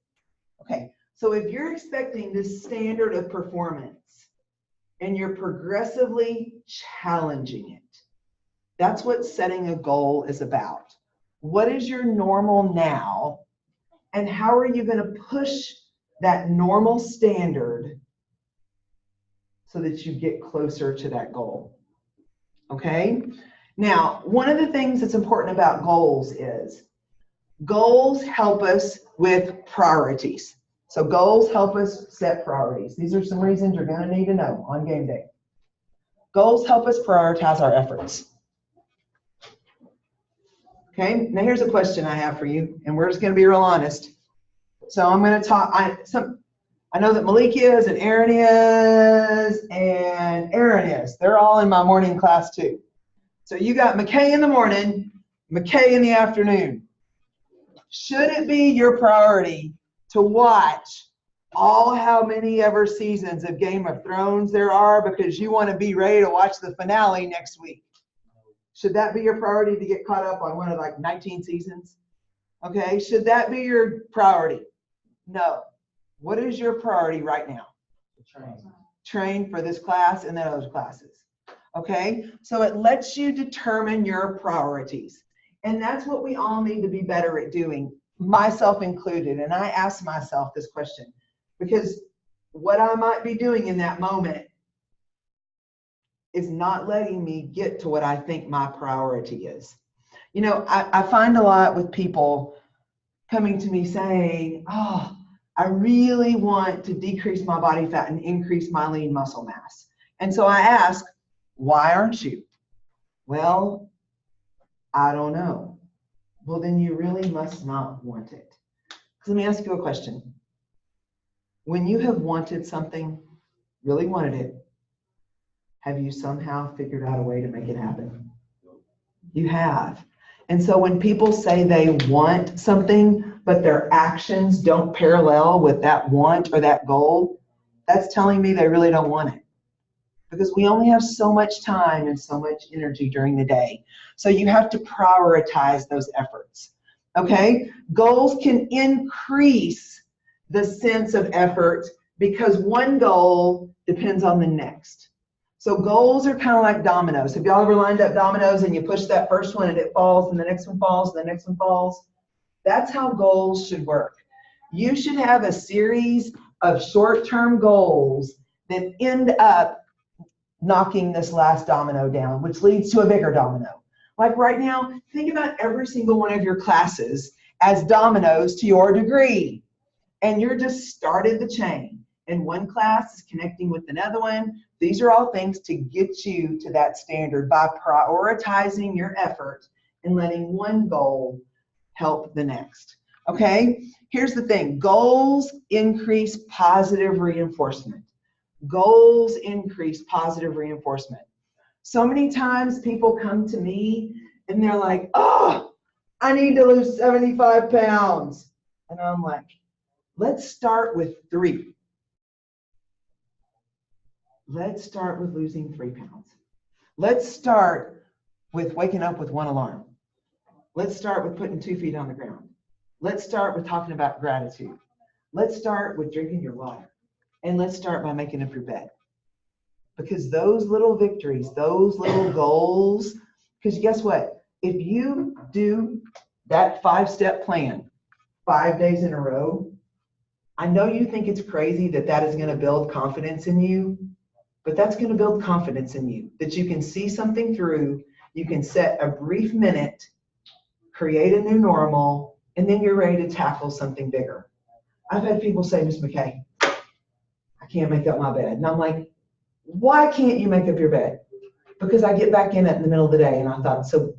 Okay, so if you're expecting this standard of performance and you're progressively challenging it, that's what setting a goal is about. What is your normal now, and how are you going to push that normal standard so that you get closer to that goal? Okay? Now, one of the things that's important about goals is goals help us with priorities. So goals help us set priorities. These are some reasons you're going to need to know on game day. Goals help us prioritize our efforts. Okay? Now here's a question I have for you, and we're just going to be real honest. So I'm going to talk, I know that Malik is, and Aaron is, and Aaron is. They're all in my morning class too. So you got McKay in the morning, McKay in the afternoon. Should it be your priority to watch all how many ever seasons of Game of Thrones there are because you want to be ready to watch the finale next week? Should that be your priority to get caught up on one of like 19 seasons? Okay, should that be your priority? No. What is your priority right now? Train for this class and then other classes. Okay, so it lets you determine your priorities. And that's what we all need to be better at doing, myself included. And I ask myself this question because what I might be doing in that moment is not letting me get to what I think my priority is. You know, I find a lot with people coming to me saying, oh, I really want to decrease my body fat and increase my lean muscle mass. And so I ask, why aren't you? Well, I don't know. Well, then you really must not want it. Let me ask you a question. When you have wanted something, really wanted it, have you somehow figured out a way to make it happen? You have. And so when people say they want something, but their actions don't parallel with that want or that goal, that's telling me they really don't want it. Because we only have so much time and so much energy during the day. So you have to prioritize those efforts. Okay? Goals can increase the sense of effort because one goal depends on the next. So goals are kind of like dominoes. Have y'all ever lined up dominoes and you push that first one and it falls and the next one falls and the next one falls? That's how goals should work. You should have a series of short-term goals that end up knocking this last domino down, which leads to a bigger domino. Like right now, think about every single one of your classes as dominoes to your degree. And you're just started the chain. And one class is connecting with another one. These are all things to get you to that standard by prioritizing your effort and letting one goal help the next. Okay? Here's the thing. Goals increase positive reinforcement. Goals increase positive reinforcement. So many times people come to me and they're like, oh, I need to lose 75 pounds. And I'm like, let's start with 3. let's start with losing 3 pounds. Let's start with waking up with 1 alarm. Let's start with putting 2 feet on the ground. Let's start with talking about gratitude. Let's start with drinking your water. And let's start by making up your bed. Because those little victories, those little goals, because guess what? If you do that 5-step plan 5 days in a row, I know you think it's crazy that that is going to build confidence in you, but that's going to build confidence in you, that you can see something through, you can set a brief minute, create a new normal, and then you're ready to tackle something bigger. I've had people say, Ms. McKay, I can't make up my bed. And I'm like, why can't you make up your bed? Because I get back in it in the middle of the day. And I thought, so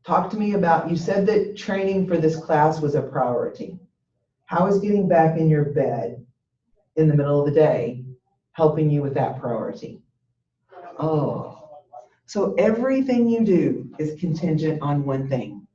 talk to me about, you said that training for this class was a priority. How is getting back in your bed in the middle of the day helping you with that priority? Oh, so everything you do is contingent on one thing.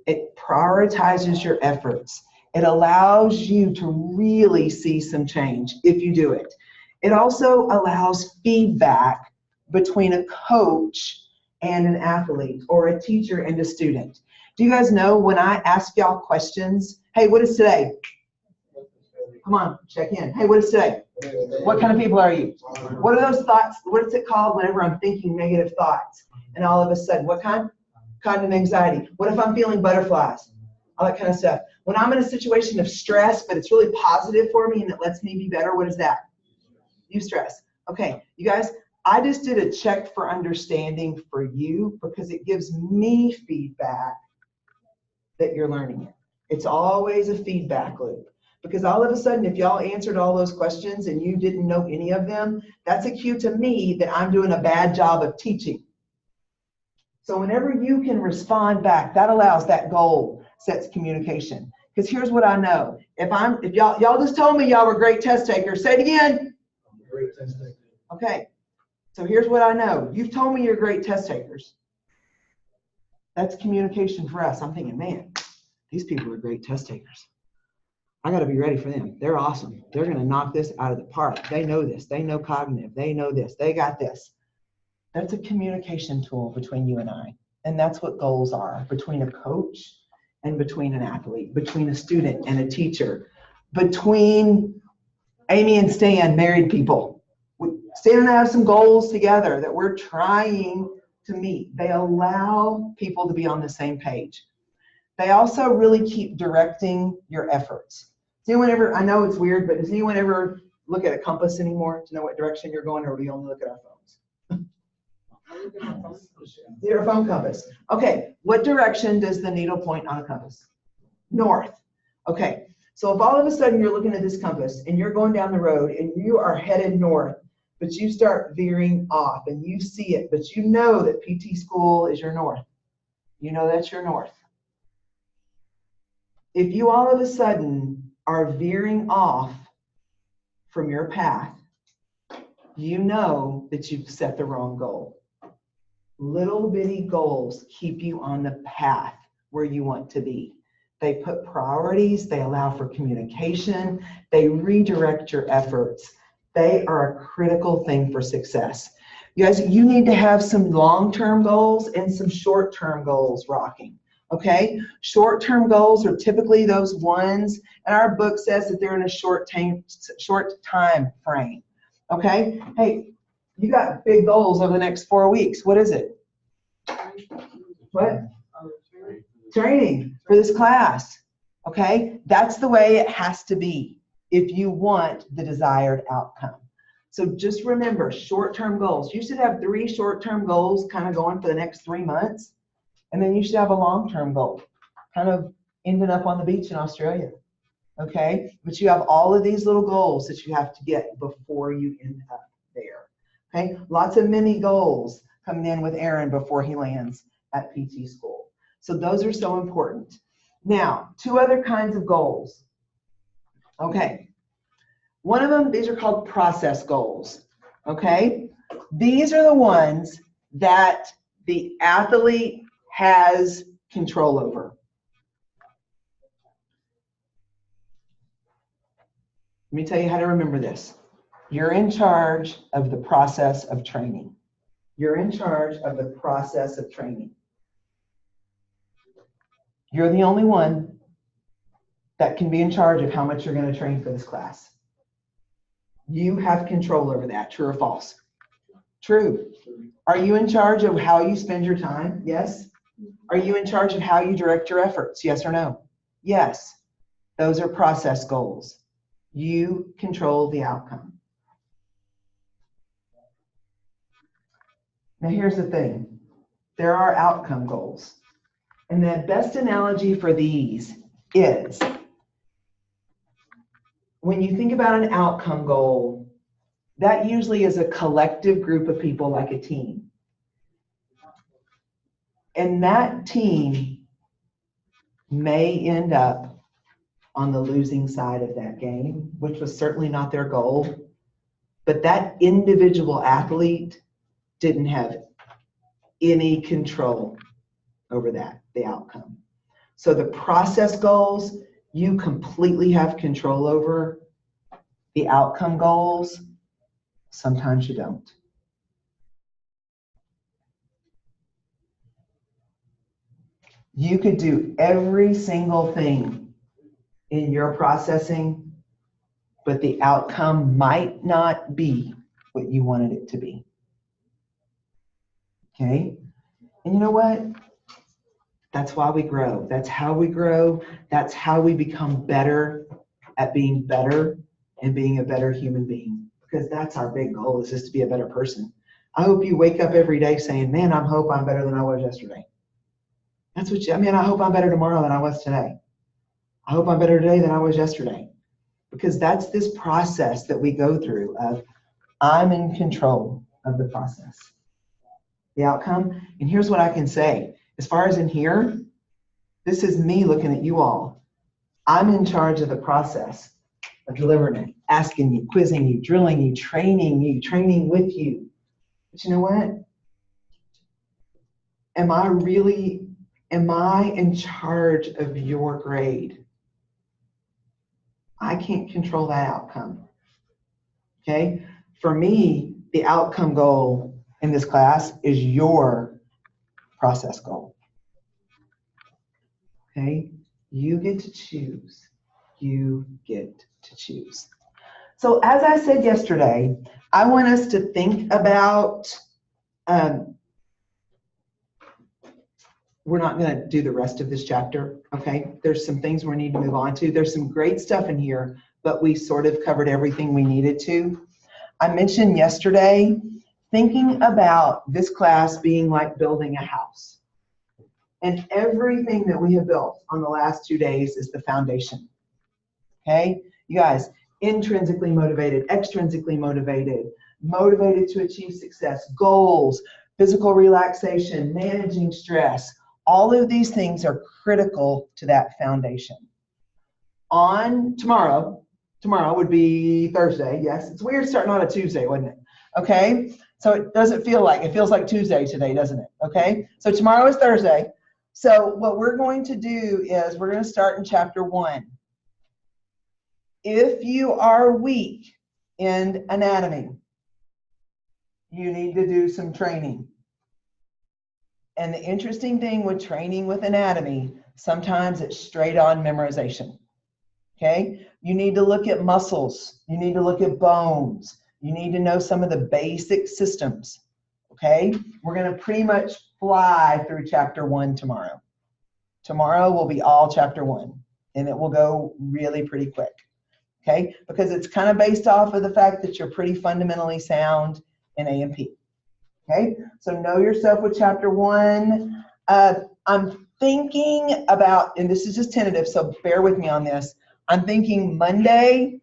It prioritizes your efforts. It allows you to really see some change if you do it. It also allows feedback between a coach and an athlete, or a teacher and a student. Do you guys know when I ask y'all questions, hey, what is today? Come on, check in. Hey, what is today? What kind of people are you? What are those thoughts? What is it called whenever I'm thinking negative thoughts? And all of a sudden, what kind? Cognitive anxiety. What if I'm feeling butterflies? All that kind of stuff. When I'm in a situation of stress, but it's really positive for me and it lets me be better, what is that? Eustress. Okay, you guys, I just did a check for understanding for you because it gives me feedback that you're learning it. It's always a feedback loop. Because all of a sudden, if y'all answered all those questions and you didn't know any of them, that's a cue to me that I'm doing a bad job of teaching. So whenever you can respond back, that allows, that goal sets communication. Because here's what I know. If y'all just told me y'all were great test takers, say it again. Great test taker. Okay. So here's what I know. You've told me you're great test takers. That's communication for us. I'm thinking, man, these people are great test takers. I got to be ready for them. They're awesome. They're going to knock this out of the park. They know this. They know cognitive. They know this. They got this. That's a communication tool between you and I. And that's what goals are, between a coach and between an athlete, between a student and a teacher, between Amy and Stan, married people. Stan and I have some goals together that we're trying to meet. They allow people to be on the same page. They also really keep directing your efforts. Does anyone ever, I know it's weird, but does anyone ever look at a compass anymore to know what direction you're going, or do we only look at our phones? Your phone compass. Okay, what direction does the needle point on a compass? North. Okay, so if all of a sudden you're looking at this compass and you're going down the road and you are headed north, but you start veering off and you see it, but you know that PT school is your north. You know that's your north. If you all of a sudden are veering off from your path, you know that you've set the wrong goal. Little bitty goals keep you on the path where you want to be. They put priorities, they allow for communication, they redirect your efforts. They are a critical thing for success. You guys, you need to have some long-term goals and some short-term goals rocking. Okay, short-term goals are typically those ones, and our book says that they're in a short time frame. Okay, hey, you got big goals over the next 4 weeks. What is it? What? Training for this class. Okay, that's the way it has to be if you want the desired outcome. So just remember, short-term goals. You should have 3 short-term goals kind of going for the next 3 months. And then you should have a long-term goal, kind of ending up on the beach in Australia, okay? But you have all of these little goals that you have to get before you end up there, okay? Lots of mini goals coming in with Aaron before he lands at PT school. So those are so important. Now, 2 other kinds of goals, okay? One of them, these are called process goals, okay? These are the ones that the athlete has control over. Let me tell you how to remember this. You're in charge of the process of training. You're in charge of the process of training. You're the only one that can be in charge of how much you're going to train for this class. You have control over that, true or false? True. Are you in charge of how you spend your time? Yes. Are you in charge of how you direct your efforts? Yes or no? Yes. Those are process goals. You control the outcome. Now here's the thing. There are outcome goals. And the best analogy for these is when you think about an outcome goal, that usually is a collective group of people like a team. And that team may end up on the losing side of that game, which was certainly not their goal. But that individual athlete didn't have any control over that, the outcome. So the process goals, you completely have control over. The outcome goals, sometimes you don't. You could do every single thing in your processing, but the outcome might not be what you wanted it to be. Okay? And you know what? That's why we grow. That's how we grow. That's how we become better at being better and being a better human being. Because that's our big goal, is just to be a better person. I hope you wake up every day saying, man, I hope I'm better than I was yesterday. That's what I hope I'm better tomorrow than I was today. I hope I'm better today than I was yesterday. Because that's this process that we go through of I'm in control of the process. The outcome. And here's what I can say. As far as in here, this is me looking at you all. I'm in charge of the process of delivering it, asking you, quizzing you, drilling you, training with you. But you know what? Am I in charge of your grade? I can't control that outcome. Okay? For me, the outcome goal in this class is your process goal. Okay? You get to choose. You get to choose. So as I said yesterday, I want us to think about, we're not going to do the rest of this chapter, okay? There's some things we need to move on to. There's some great stuff in here, but we sort of covered everything we needed to. I mentioned yesterday thinking about this class being like building a house. And everything that we have built on the last 2 days is the foundation. Okay? You guys, intrinsically motivated, extrinsically motivated, motivated to achieve success, goals, physical relaxation, managing stress. All of these things are critical to that foundation. On tomorrow would be Thursday. Yes, it's weird starting on a Tuesday, wasn't it? Okay? So it doesn't feel like, it feels like Tuesday today, doesn't it? Okay? So tomorrow is Thursday. So what we're going to do is we're going to start in chapter 1. If you are weak in anatomy, you need to do some training. And the interesting thing with training with anatomy, sometimes it's straight on memorization. Okay? You need to look at muscles. You need to look at bones. You need to know some of the basic systems. Okay? We're going to pretty much fly through chapter 1 tomorrow. Tomorrow will be all chapter 1, and it will go really pretty quick. Okay? Because it's kind of based off of the fact that you're pretty fundamentally sound in A&P. Okay? So know yourself with chapter 1. I'm thinking about, and this is just tentative, so bear with me on this. I'm thinking Monday,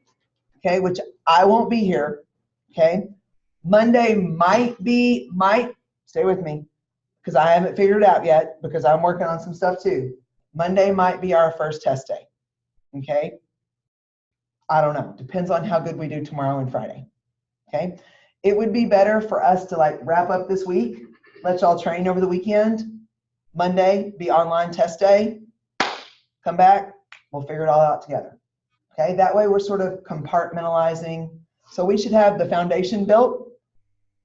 okay, which I won't be here, okay? Monday might, stay with me, because I haven't figured it out yet, because I'm working on some stuff too. Monday might be our first test day, okay? I don't know. Depends on how good we do tomorrow and Friday, okay? It would be better for us to like wrap up this week, let y'all train over the weekend. Monday, be online test day. Come back, we'll figure it all out together. Okay, that way we're sort of compartmentalizing So we should have the foundation built.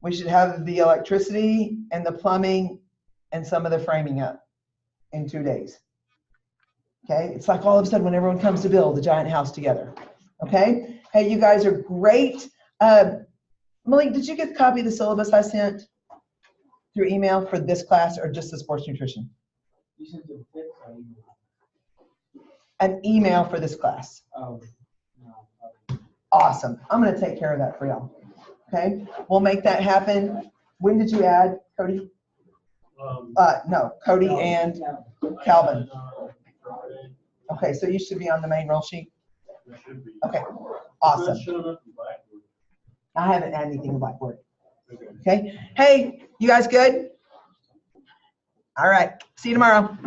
We should have the electricity and the plumbing and some of the framing up in 2 days. Okay, it's like all of a sudden when everyone comes to build a giant house together. Okay, hey, you guys are great. Malik, did you get a copy of the syllabus I sent through email for this class or just the sports nutrition? You sent the fifth or you? An email for this class. Oh, no. Awesome. I'm going to take care of that for y'all. Okay, we'll make that happen. When did you add, Cody? No, Cody and Calvin. Friday. Okay, so you should be on the main roll sheet. It should be. Okay, It's awesome. not showing up in Blackboard. I haven't had anything in Blackboard. Okay. Okay, hey, you guys good? All right, see you tomorrow.